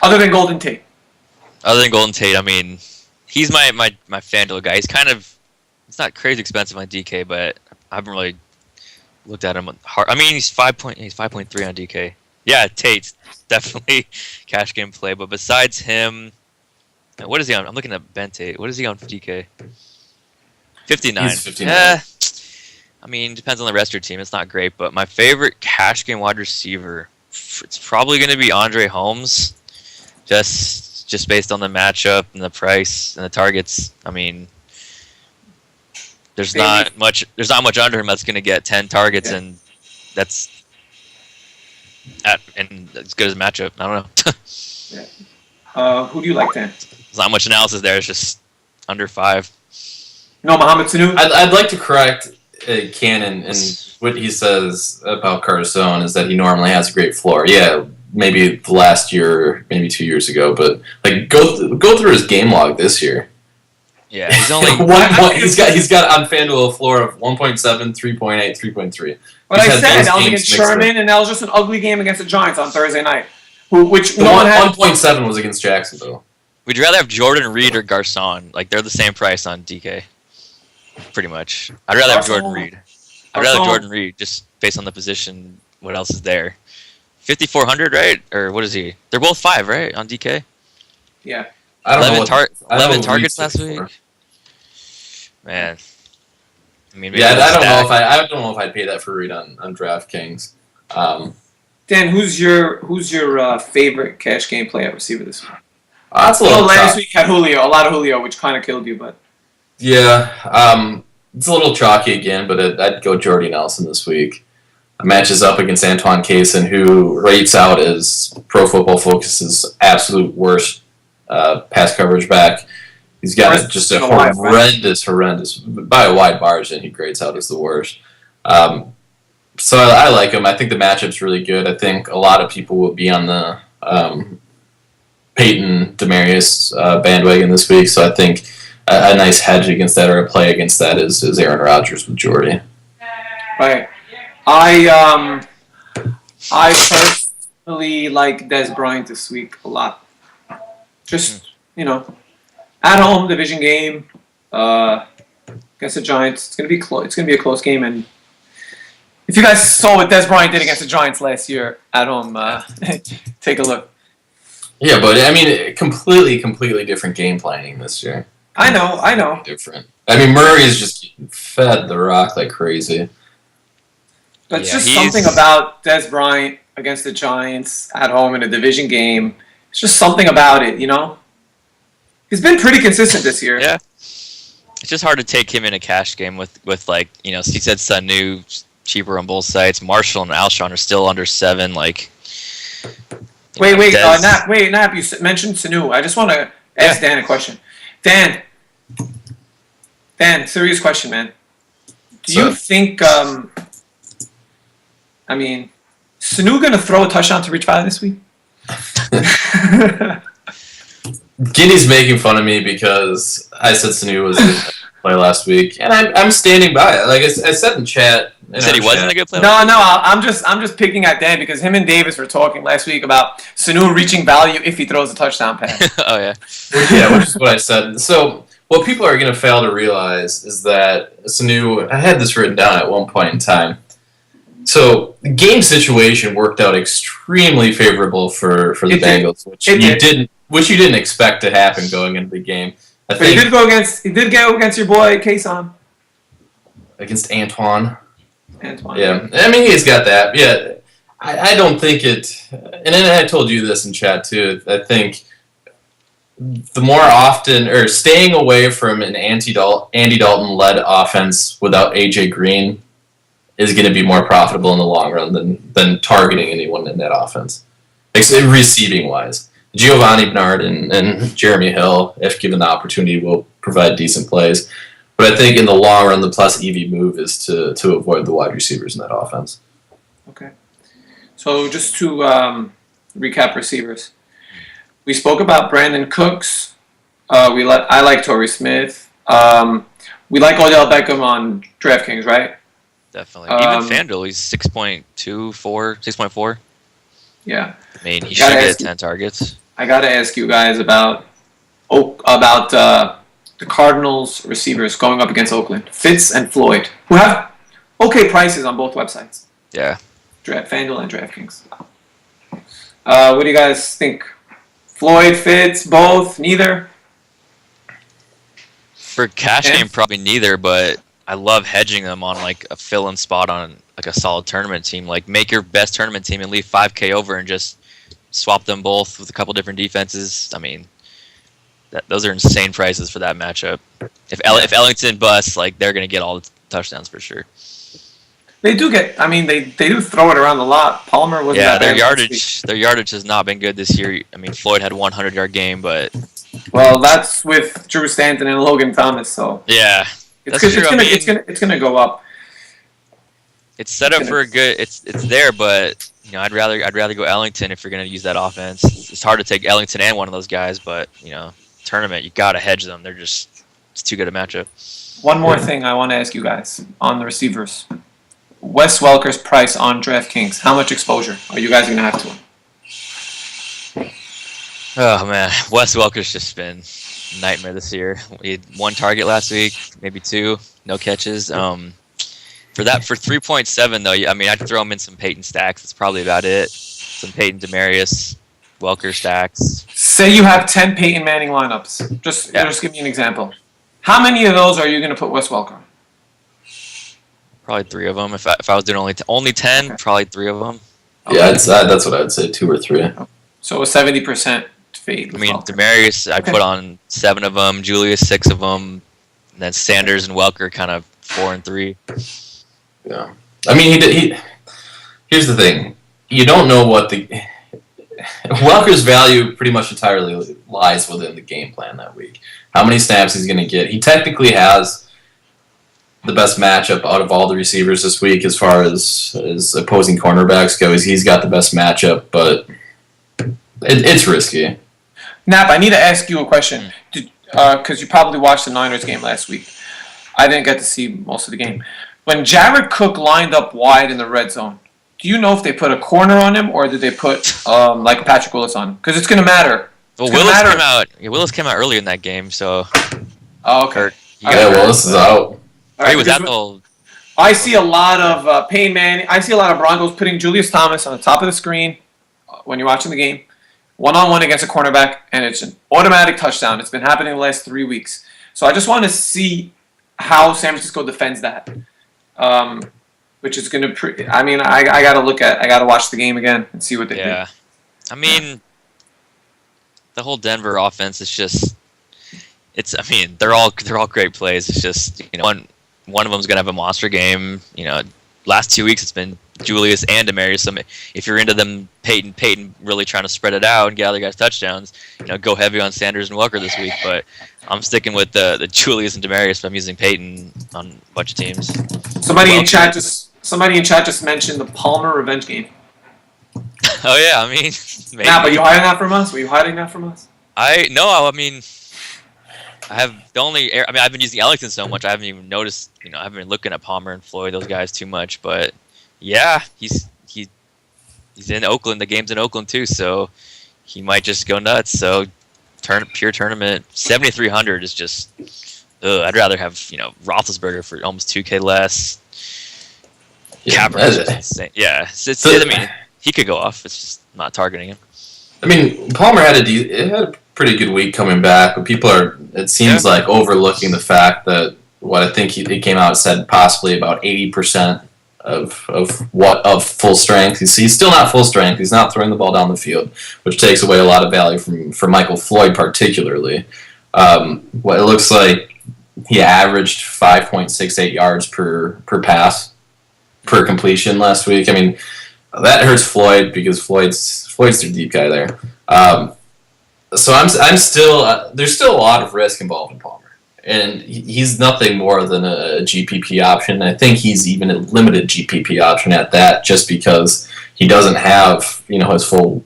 Other than Golden Tate. Other than Golden Tate, I mean, he's my FanDuel guy. He's not crazy expensive on DK, but I haven't really looked at him hard. I mean, he's 5.3 on DK. Yeah, Tate's definitely cash game play, but besides him, what is he on? I'm looking at Ben Tate. What is he on for DK? 59. He's 59. Yeah. I mean, depends on the rest of your team. It's not great, but my favorite cash game wide receiver, it's probably going to be Andre Holmes, just based on the matchup and the price and the targets. I mean, there's not much under him that's going to get 10 targets, and that's as good as a matchup. I don't know. Who do you like then? There's not much analysis there. It's just under 5. No, Mohamed Sanu? I'd like to correct Cannon, and what he says about Carson is that he normally has a great floor. Yeah, maybe the last year, maybe 2 years ago, but go through his game log this year. Yeah, he's only he's got on FanDuel a floor of 1.7, 3.8, 3.3. But I said that was against Sherman, and that was just an ugly game against the Giants on Thursday night. Which no one had. 1.7 was against Jacksonville. Would you rather have Jordan Reed or Garcon? Like, they're the same price on DK. Pretty much. I'd rather have Jordan Reed. I'd rather have Jordan Reed just based on the position. What else is there? 5,400, right? Or what is he? They're both 5, right? On DK? Yeah. I don't know 11 targets last week? Man. I mean, yeah, I don't know if I'd pay that for Reed on DraftKings. Dan, who's your favorite cash game play at receiver this week? That's a little last week had Julio, a lot of Julio, which kind of killed you, but yeah. it's a little chalky again, but I'd go Jordy Nelson this week. Matches up against Antoine Cason, who rates out as Pro Football Focus's absolute worst pass coverage back. He's got just a horrendous, by a wide margin, he grades out as the worst. So I like him. I think the matchup's really good. I think a lot of people will be on the Peyton Demarius bandwagon this week, so I think a nice hedge against that or a play against that is Aaron Rodgers with Jordy. Right. I personally like Des Bryant this week a lot. Just, at home division game against the Giants. It's gonna be close. It's gonna be a close game, and if you guys saw what Des Bryant did against the Giants last year at home, take a look. Yeah, but I mean, completely different game planning this year. I know. Different. I mean, Murray's just fed the rock like crazy. But it's just something about Des Bryant against the Giants at home in a division game. It's just something about it, He's been pretty consistent this year. Yeah. It's just hard to take him in a cash game with he said Sanu cheaper on both sides. Marshall and Alshon are still under 7. Like, Wait, Nap, you mentioned Sanu. I just want to ask Dan a question. Dan, serious question, man. Do you think, Sanu going to throw a touchdown to Rich Valley this week? Guinea's making fun of me because I said Sanu was a play last week, and I'm standing by it. Like I said in chat. You said he wasn't a good play? No, I'm just picking at Dan because him and Davis were talking last week about Sanu reaching value if he throws a touchdown pass. Oh, yeah. Which is what I said. So what people are going to fail to realize is that Sanu, I had this written down at one point in time. So the game situation worked out extremely favorable for the Bengals, which you didn't expect to happen going into the game. But he did go against your boy Kason. Against Antoine. Antoine. Yeah, I mean he's got that. Yeah, I don't think it. And then I told you this in chat too. I think the more often or staying away from an Andy Dalton led offense without AJ Green is going to be more profitable in the long run than targeting anyone in that offense, receiving wise. Giovanni Bernard and Jeremy Hill, if given the opportunity, will provide decent plays. But I think in the long run, the plus EV move is to avoid the wide receivers in that offense. Okay. So just to recap receivers, we spoke about Brandon Cooks. I like Torrey Smith. We like Odell Beckham on DraftKings, right? Definitely. Even FanDuel, he's 6.4. Yeah. I mean, he should get 10 targets. I got to ask you guys about the Cardinals receivers going up against Oakland. Fitz and Floyd, who have okay prices on both websites. Yeah. FanDuel and DraftKings. What do you guys think? Floyd, Fitz, both, neither? For cash game, probably neither, but I love hedging them on like a fill-in spot on like a solid tournament team. Like make your best tournament team and leave 5K over and just swap them both with a couple different defenses. I mean, those are insane prices for that matchup. If Ellington busts, like they're gonna get all the touchdowns for sure. They do get. I mean, they do throw it around a lot. Palmer wasn't. Yeah, their yardage has not been good this year. I mean, Floyd had a 100-yard game, but well, that's with Drew Stanton and Logan Thomas. So yeah, it's gonna go up. It's set up for a good. It's there, but I'd rather go Ellington if you're gonna use that offense. It's hard to take Ellington and one of those guys, but tournament you gotta hedge them. It's too good a matchup. One more thing I want to ask you guys on the receivers. Wes Welker's price on DraftKings. How much exposure are you guys gonna have to him? Oh man, Wes Welker's just been a nightmare this year. He had 1 target last week, maybe 2, no catches. For 3.7 though, I mean I'd throw him in some Peyton stacks. That's probably about it. Some Peyton Demarius, Welker stacks. Say you have 10 Peyton Manning lineups. Just give me an example. How many of those are you gonna put Wes Welker? Probably 3 of them. If I was doing only 10, okay. Probably 3 of them. Okay. Yeah, that's what I'd say, 2 or 3. So a 70% fade. I mean, Demarius, I'd put on 7 of them. Julius, 6 of them. And then Sanders and Welker kind of 4 and 3. Yeah. I mean, here's the thing. You don't know what Welker's value pretty much entirely lies within the game plan that week. How many snaps he's going to get. He technically has the best matchup out of all the receivers this week as far as opposing cornerbacks go. He's got the best matchup, but it's risky. Nap, I need to ask you a question. Because you probably watched the Niners game last week. I didn't get to see most of the game. When Jared Cook lined up wide in the red zone, do you know if they put a corner on him or did they put like Patrick Willis on him? Because it's going to matter. Well, Willis came out. Yeah, Willis came out early in that game, so. Oh, okay. Willis is out. Right, he was at the whole. I see a lot of Payne Manning. I see a lot of Broncos putting Julius Thomas on the top of the screen when you're watching the game, one-on-one against a cornerback, and it's an automatic touchdown. It's been happening the last 3 weeks. So I just want to see how San Francisco defends that, which is going to. I mean, I got to watch the game again and see what they do. Yeah, I mean, the whole Denver offense is just. I mean, they're all great plays. It's just one of them's gonna have a monster game. Last 2 weeks it's been Julius and Demarius. So if you're into them, Peyton really trying to spread it out and get other guys touchdowns, go heavy on Sanders and Welker this week. But I'm sticking with the Julius and Demarius. But I'm using Peyton on a bunch of teams. Somebody in chat just mentioned the Palmer revenge game. Oh yeah, I mean, maybe. Nah, but you hiding that from us? Were you hiding that from us? I mean. I've been using Ellington so much I haven't even noticed. I haven't been looking at Palmer and Floyd, those guys, too much. But yeah, he's in Oakland. The game's in Oakland too, so he might just go nuts. So pure tournament 7,300 is just. I'd rather have Roethlisberger for almost 2K less. Kaepernick's just insane. Yeah, I mean, he could go off. It's just not targeting him. I mean, Palmer had a pretty good week coming back, but people are, it seems like, overlooking the fact that what I think he came out and said possibly about 80% of full strength. He's still not full strength. He's not throwing the ball down the field, which takes away a lot of value from Michael Floyd particularly. What it looks like he averaged 5.68 yards per pass per completion last week. I mean, that hurts Floyd because Floyd's their deep guy there. So I'm still there's still a lot of risk involved in Palmer, and he's nothing more than a GPP option. I think he's even a limited GPP option at that, just because he doesn't have his full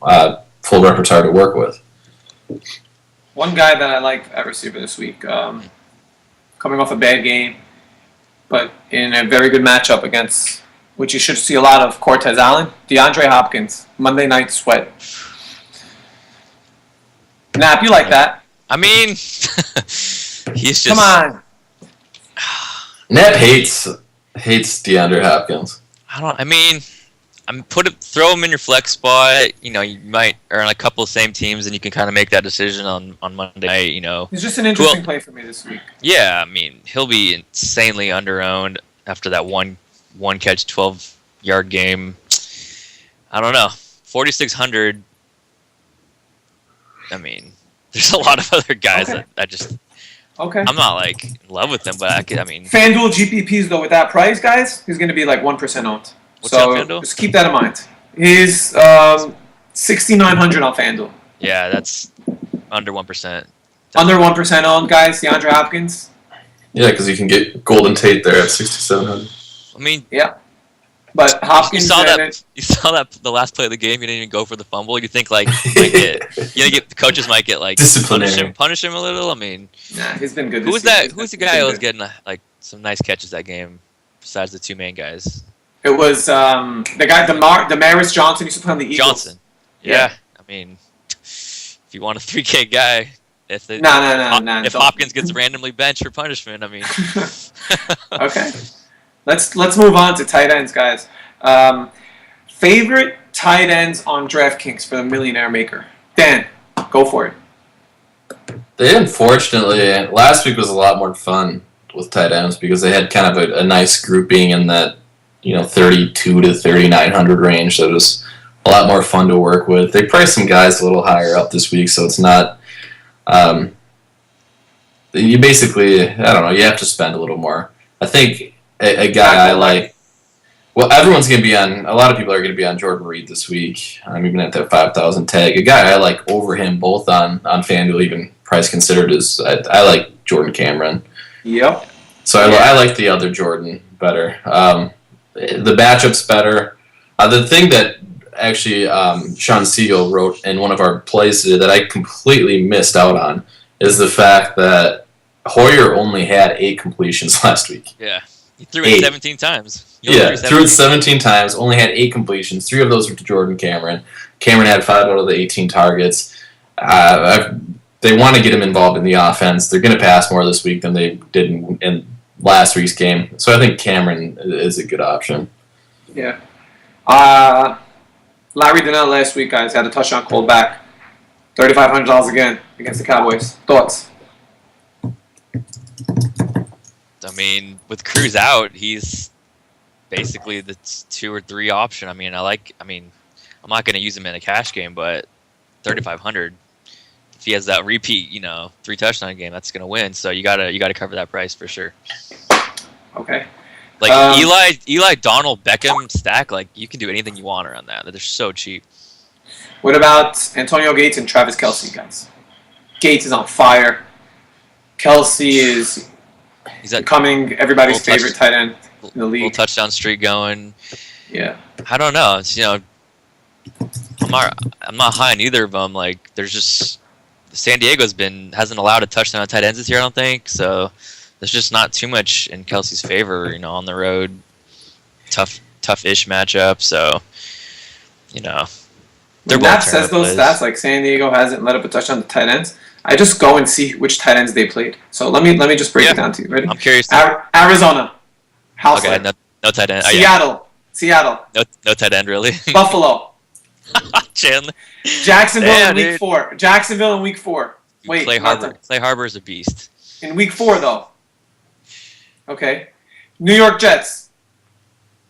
repertoire to work with. One guy that I like at receiver this week, coming off a bad game, but in a very good matchup against, which you should see a lot of, Cortez Allen, DeAndre Hopkins, Monday Night Sweat. Nap, you like that? I mean, he's just... Come on. Nap hates DeAndre Hopkins. Throw him in your flex spot. You might earn a couple of same teams, and you can kind of make that decision on Monday night. He's just an interesting play for me this week. Yeah, I mean, he'll be insanely under-owned after that one catch, 12-yard game. I don't know. 4,600. I mean, there's a lot of other guys that I just. Okay. I'm not in love with them, but I mean. FanDuel GPPs though, with that price, guys, he's going to be 1% owned. What's up, FanDuel? Just keep that in mind. He's 6,900 on FanDuel. Yeah, that's under 1%. Under 1% owned, guys. DeAndre Hopkins. Yeah, because you can get Golden Tate there at 6,700. I mean. Yeah. But Hopkins. You saw that the last play of the game. You didn't even go for the fumble. You think the coaches might get punish him a little. I mean, nah, he's been good. Who's the guy who was getting some nice catches that game besides the two main guys? It was the guy Demaryius Johnson used to play on the Eagles. Johnson. Yeah. I mean, if you want a 3K guy, if Hopkins gets randomly benched for punishment, I mean. Okay. Let's move on to tight ends, guys. Favorite tight ends on DraftKings for the Millionaire Maker? Dan, go for it. Unfortunately, last week was a lot more fun with tight ends because they had kind of a nice grouping in that 32 to 3,900 range. So it was a lot more fun to work with. They priced some guys a little higher up this week, so it's not. you basically, I don't know, you have to spend a little more. I think a guy I like. Well, everyone's going to be on. A lot of people are going to be on Jordan Reed this week. Even at that 5,000 tag, a guy I like over him, both on FanDuel, even price considered, is I like Jordan Cameron. Yep. So I like the other Jordan better. The matchup's better. The thing that actually Sean Siegel wrote in one of our plays today that I completely missed out on is the fact that Hoyer only had 8 completions last week. Yeah. He threw it 17 times. Threw it 17 times, only had 8 completions. 3 of those were to Jordan Cameron. Cameron had 5 out of the 18 targets. They want to get him involved in the offense. They're going to pass more this week than they did in last week's game. So I think Cameron is a good option. Yeah. Larry Donnell last week, guys, had a touchdown called back. $3,500 again against the Cowboys. Thoughts? I mean, with Cruz out, he's basically the 2 or 3 option. I'm not going to use him in a cash game, but 3,500. If he has that repeat, 3 touchdown game, that's going to win. So you gotta cover that price for sure. Okay. Like Eli, Donald, Beckham stack, like you can do anything you want around that. They're so cheap. What about Antonio Gates and Travis Kelce, guys? Gates is on fire. Kelce is becoming everybody's favorite tight end in the league. Little touchdown streak going. Yeah. I don't know. It's, I'm not high on either of them. Like there's just San Diego's hasn't allowed a touchdown on tight ends this year, I don't think. So there's just not too much in Kelsey's favor, on the road. Tough-ish matchup. So, When Matt says those stats, like San Diego hasn't let up a touchdown to tight ends, I just go and see which tight ends they played. So let me just break it down to you. Ready? I'm curious. Arizona. Hausler. Okay, no tight end. Seattle. No tight end, really. Buffalo. Chandler. Jacksonville in week 4. Jacksonville in week 4. Wait. Clay Harbor is a beast. In week 4, though. Okay. New York Jets.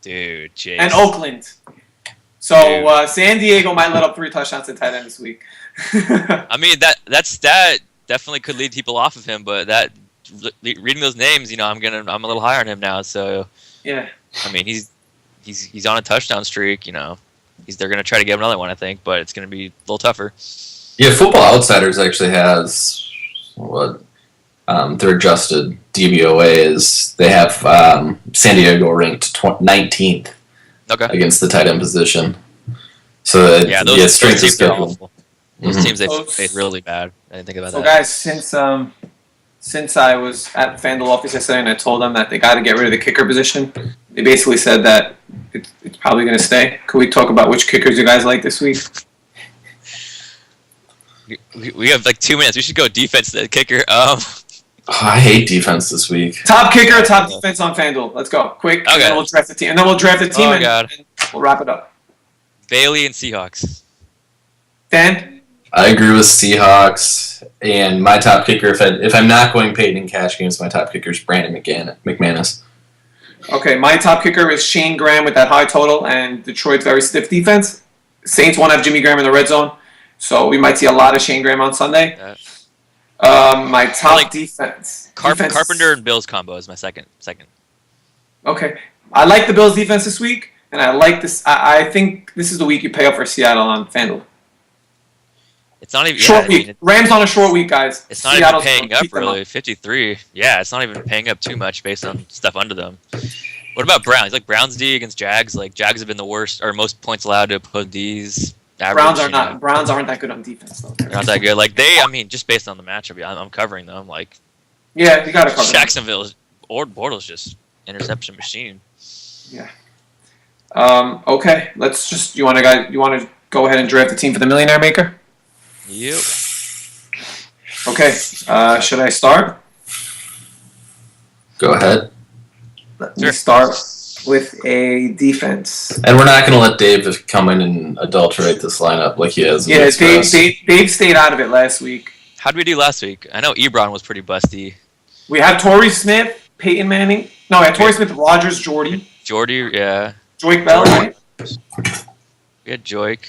Dude, Jace. And Oakland. So San Diego might let up 3 touchdowns to tight end this week. I mean that definitely could lead people off of him, but reading those names, I'm a little higher on him now. So yeah, I mean he's on a touchdown streak. They're gonna try to get him another one, I think, but it's gonna be a little tougher. Yeah, Football Outsiders actually has what their adjusted DVOA is. They have San Diego ranked 19th against the tight end position. So those strength of teams are schedule. awful. Those teams they played really bad. I didn't think about that. So guys, since I was at FanDuel office yesterday and I told them that they got to get rid of the kicker position, they basically said that it's probably going to stay. Could we talk about which kickers you guys like this week? We have like 2 minutes. We should go defense to the kicker. I hate defense this week. Top kicker, top defense on FanDuel. Let's go. Quick. Okay. And then we'll draft the team. And we'll wrap it up. Bailey and Seahawks. Dan? I agree with Seahawks. And my top kicker, if I'm not going paid in cash games, my top kicker is Brandon McManus. Okay, my top kicker is Shane Graham with that high total and Detroit's very stiff defense. Saints won't have Jimmy Graham in the red zone, so we might see a lot of Shane Graham on Sunday. My top defense. Carpenter and Bills combo is my second. Okay. I like the Bills defense this week, and I like this. I think this is the week you pay up for Seattle on FanDuel. It's not even short week. Rams on a short week, guys. It's not even paying up really. 53. Yeah, it's not even paying up too much based on stuff under them. What about Browns? Like Browns D against Jags. Like Jags have been the worst or most points allowed to oppose D's. Average, Browns aren't that good on defense though. They're not that good. Like just based on the matchup, I'm covering them. Like yeah, you gotta cover Jacksonville or Bortles just interception machine. Yeah. Okay. You want to go ahead and draft the team for the Millionaire Maker? Yep. Okay. Should I start? Go ahead. Let me start with a defense. And we're not going to let Dave come in and adulterate this lineup like he has. Yeah, Dave stayed out of it last week. How did we do last week? I know Ebron was pretty busty. We had Torrey Smith, Peyton Manning. No, we had Torrey Smith, Rodgers, Jordy, yeah. Joik Bell, right? We had Joik.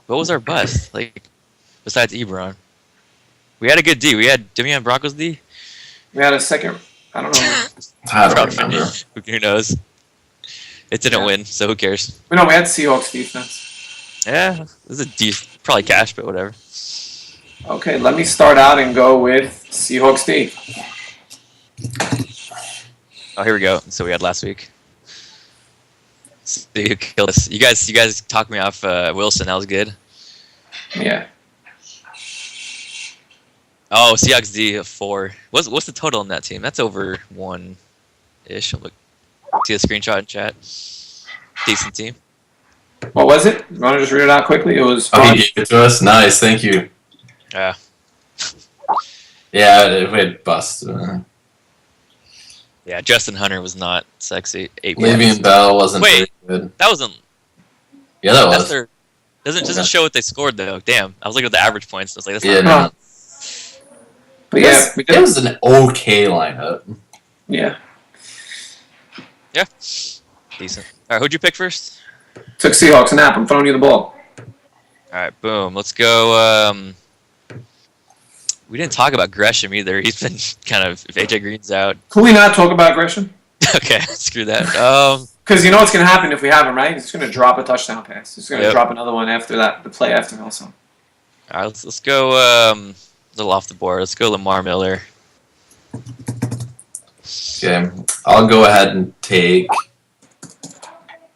What was our bust? Like, besides Ebron? We had a good D. We had Demian Broncos D. We had a second. I don't know. I don't Probably. remember. Who knows? It didn't Yeah. win, so who cares? We had Seahawks defense. Yeah, this is probably cash, but whatever. Okay, let me start out and go with Seahawks D. Oh, here we go. So we had last week. See who killed us. You guys talked me off Wilson. That was good. Yeah. Oh, Seahawks D of 4. What's the total on that team? That's over 1-ish. Look, see the screenshot in chat. Decent team. What was it? You want to just read it out quickly? It was. Oh, he gave it to us? Nice, thank you. Yeah. Yeah, we had bust. Yeah, Justin Hunter was not sexy. 8 Le'Veon points. Bell wasn't Wait. very good. That wasn't. Yeah, that That's was. their. Doesn't Okay. show what they scored though. Damn, I was looking at the average points. I was like, that's Yeah, not. no. But yeah, we It did. was an okay lineup. Yeah. Yeah. Decent. All right, who'd you pick first? Took Seahawks. Nap. I'm throwing you the ball. All right, boom. Let's go. We didn't talk about Gresham either. He's been kind of. If AJ Green's out, Can we not talk about Gresham? okay, screw that. Because you know what's going to happen if we have him, right? He's going to drop a touchdown pass. He's going to Yep. drop another one after that, the play after also. All right, let's go. A little off the board. Let's go Lamar Miller. Okay, I'll go ahead and take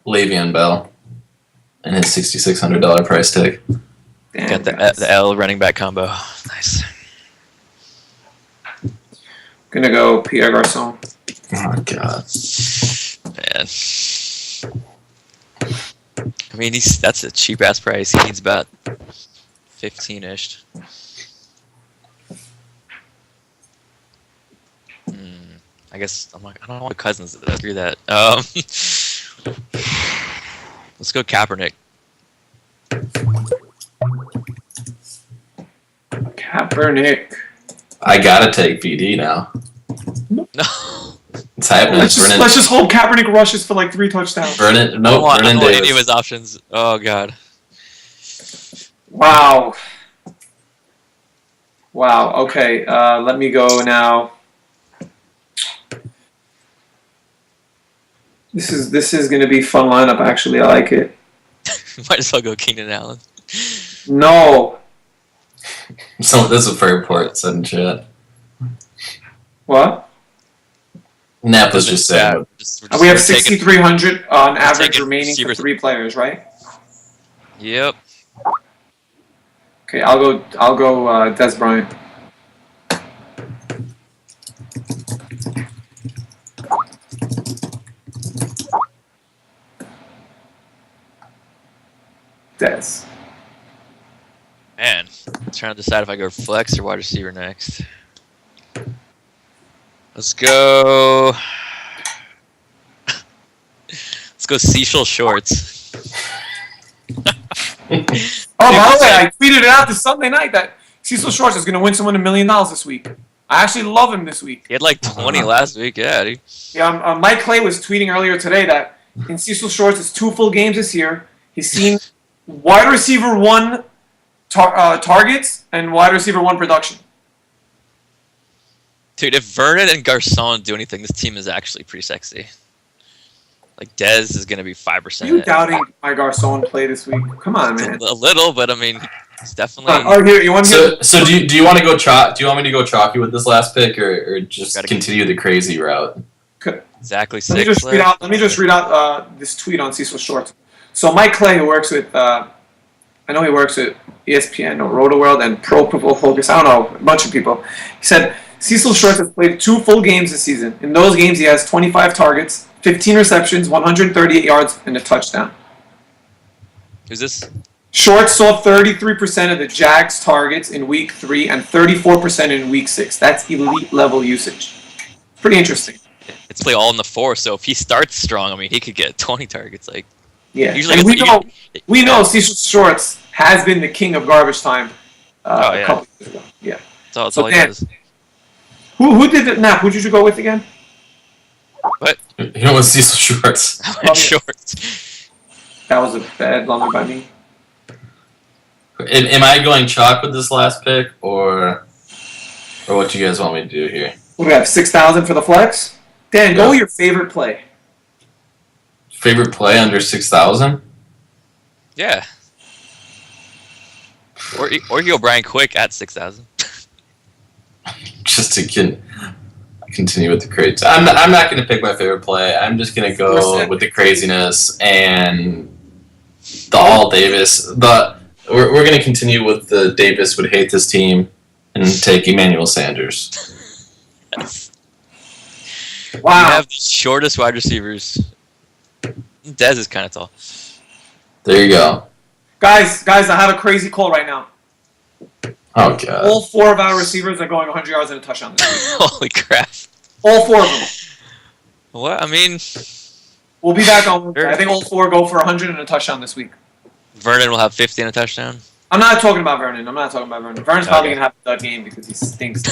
Le'Veon Bell and his $6,600 price tag. Damn, Got guys. the L running back combo. Nice. Gonna go Pierre Garçon. Oh my god. Man. I mean, that's a cheap ass price. He needs about 15-ish. I guess I don't want Cousins. Screw that. Let's go Kaepernick. Kaepernick. I gotta take VD now. No. It's happening. Let's just hope Kaepernick rushes for like 3 touchdowns. Vernon, I don't nope, want Vernon any of Davis. his options. Oh god. Wow. Wow. Okay. Let me go now. This is gonna be a fun lineup. Actually, I like it. Might as well go Keenan Allen. No. So this is a fair report said in chat. What? Nap was just saying. We're just- We have we're taking- 6,300 on average taking remaining for receivers. 3 players, right? Yep. Okay, I'll go Des Bryant. Des. Man, I'm trying to decide if I go flex or wide receiver next. Let's go. Let's go Seashell Shorts. Oh, by the way, I tweeted it out this Sunday night that Cecil Shorts is going to win someone $1 million this week. I actually love him this week. He had like 20 last week. Yeah, dude. Yeah, Mike Clay was tweeting earlier today that in Cecil Shorts, it's 2 full games this year. He's seen wide receiver 1 targets and wide receiver 1 production. Dude, if Vernon and Garcon do anything, this team is actually pretty sexy. Like Dez is gonna be 5%. You doubting my Garcon play this week? Come on, man. A little, but I mean, it's definitely. Oh, here you want me? So do you want to go chalk? Do you want me to go chalky with this last pick, or just Gotta continue the crazy route? Exactly Let me 6. just read out. Let me just read out this tweet on Cecil Shorts. So Mike Clay, who works with, I know he works with ESPN or RotoWorld and Pro Football Focus. I don't know, a bunch of people. He said Cecil Shorts has played 2 full games this season. In those games, he has 25 targets, 15 receptions, 138 yards, and a touchdown. Who's this? Shorts saw 33% of the Jags' targets in Week 3 and 34% in Week 6. That's elite level usage. Pretty interesting. It's play all in the 4, so if he starts strong, I mean, he could get 20 targets. Like, Yeah, usually and it's we know Cecil Shorts has been the king of garbage time Oh, yeah. a couple years ago. Yeah. that's So all he Dan- does. Who did it? Nap, who did you go with again? You know what, Cecil Shorts? Shorts. That was a bad blunder by me. Am I going chalk with this last pick, or what do you guys want me to do here? What do we have? 6,000 for the flex. Dan, go with your favorite play. Favorite play under 6,000? Yeah. Or you go Brian Quick at 6,000. Just to continue with the crazy. I'm not going to pick my favorite play. I'm just going to go with the craziness and the all Davis. But we're going to continue with the Davis would hate this team and take Emmanuel Sanders. Yes. Wow. You have the shortest wide receivers. Dez is kind of tall. There you go. Guys, I have a crazy call right now. Oh, God. All 4 of our receivers are going 100 yards and a touchdown this week. Holy crap. All 4 of them. What? I mean, We'll be back on Wednesday. Sure. I think all 4 go for 100 and a touchdown this week. Vernon will have 50 and a touchdown. I'm not talking about Vernon. Vernon's probably going to have a dud game because he stinks.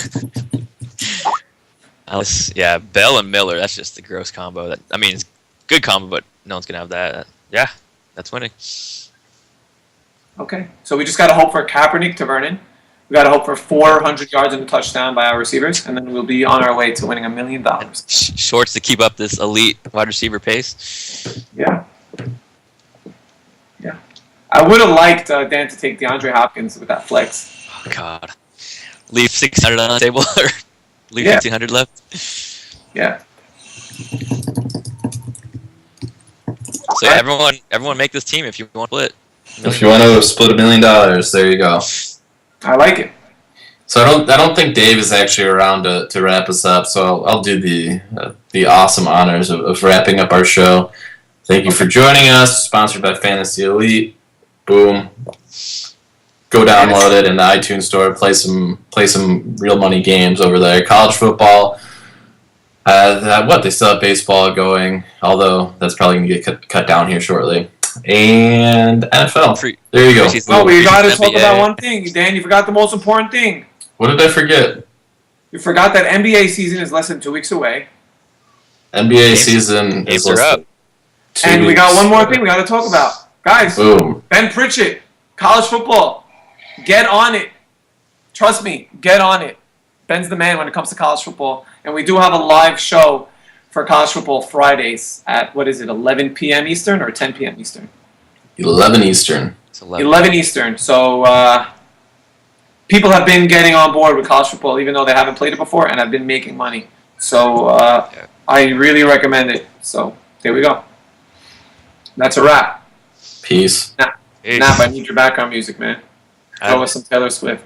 Yeah, Bell and Miller, that's just the gross combo. It's a good combo, but no one's going to have that. Yeah, that's winning. Okay. So we just got to hope for Kaepernick to Vernon. We got to hope for 400 yards and a touchdown by our receivers, and then we'll be on our way to winning $1 million. Shorts to keep up this elite wide receiver pace. Yeah. I would have liked Dan to take DeAndre Hopkins with that flex. Oh, God. Leave 600 on the table or leave 1,500 left. Yeah. So yeah, everyone make this team if you want to split. If you want to split $1 million, there you go. I like it. So I don't think Dave is actually around to wrap us up. So I'll do the awesome honors of wrapping up our show. Thank you for joining us. Sponsored by Fantasy Elite. Boom. Go download it in the iTunes store. Play some real money games over there. College football. They still have baseball going, although that's probably going to get cut down here shortly. And NFL. There you go. Oh, we got to talk about one thing. Dan, you forgot the most important thing. What did I forget? You forgot that NBA season is less than 2 weeks away. NBA season is Games are up. And we got one more thing we got to talk about. Guys, Boom. Ben Pritchett, college football. Get on it. Trust me, get on it. Ben's the man when it comes to college football. And we do have a live show for college football Fridays at, 11 p.m. Eastern or 10 p.m. Eastern? 11 Eastern. It's 11. 11 Eastern. So people have been getting on board with college football even though they haven't played it before and have been making money. So I really recommend it. So there we go. That's a wrap. Peace. Nap, I need your background music, man. Go with some Taylor Swift.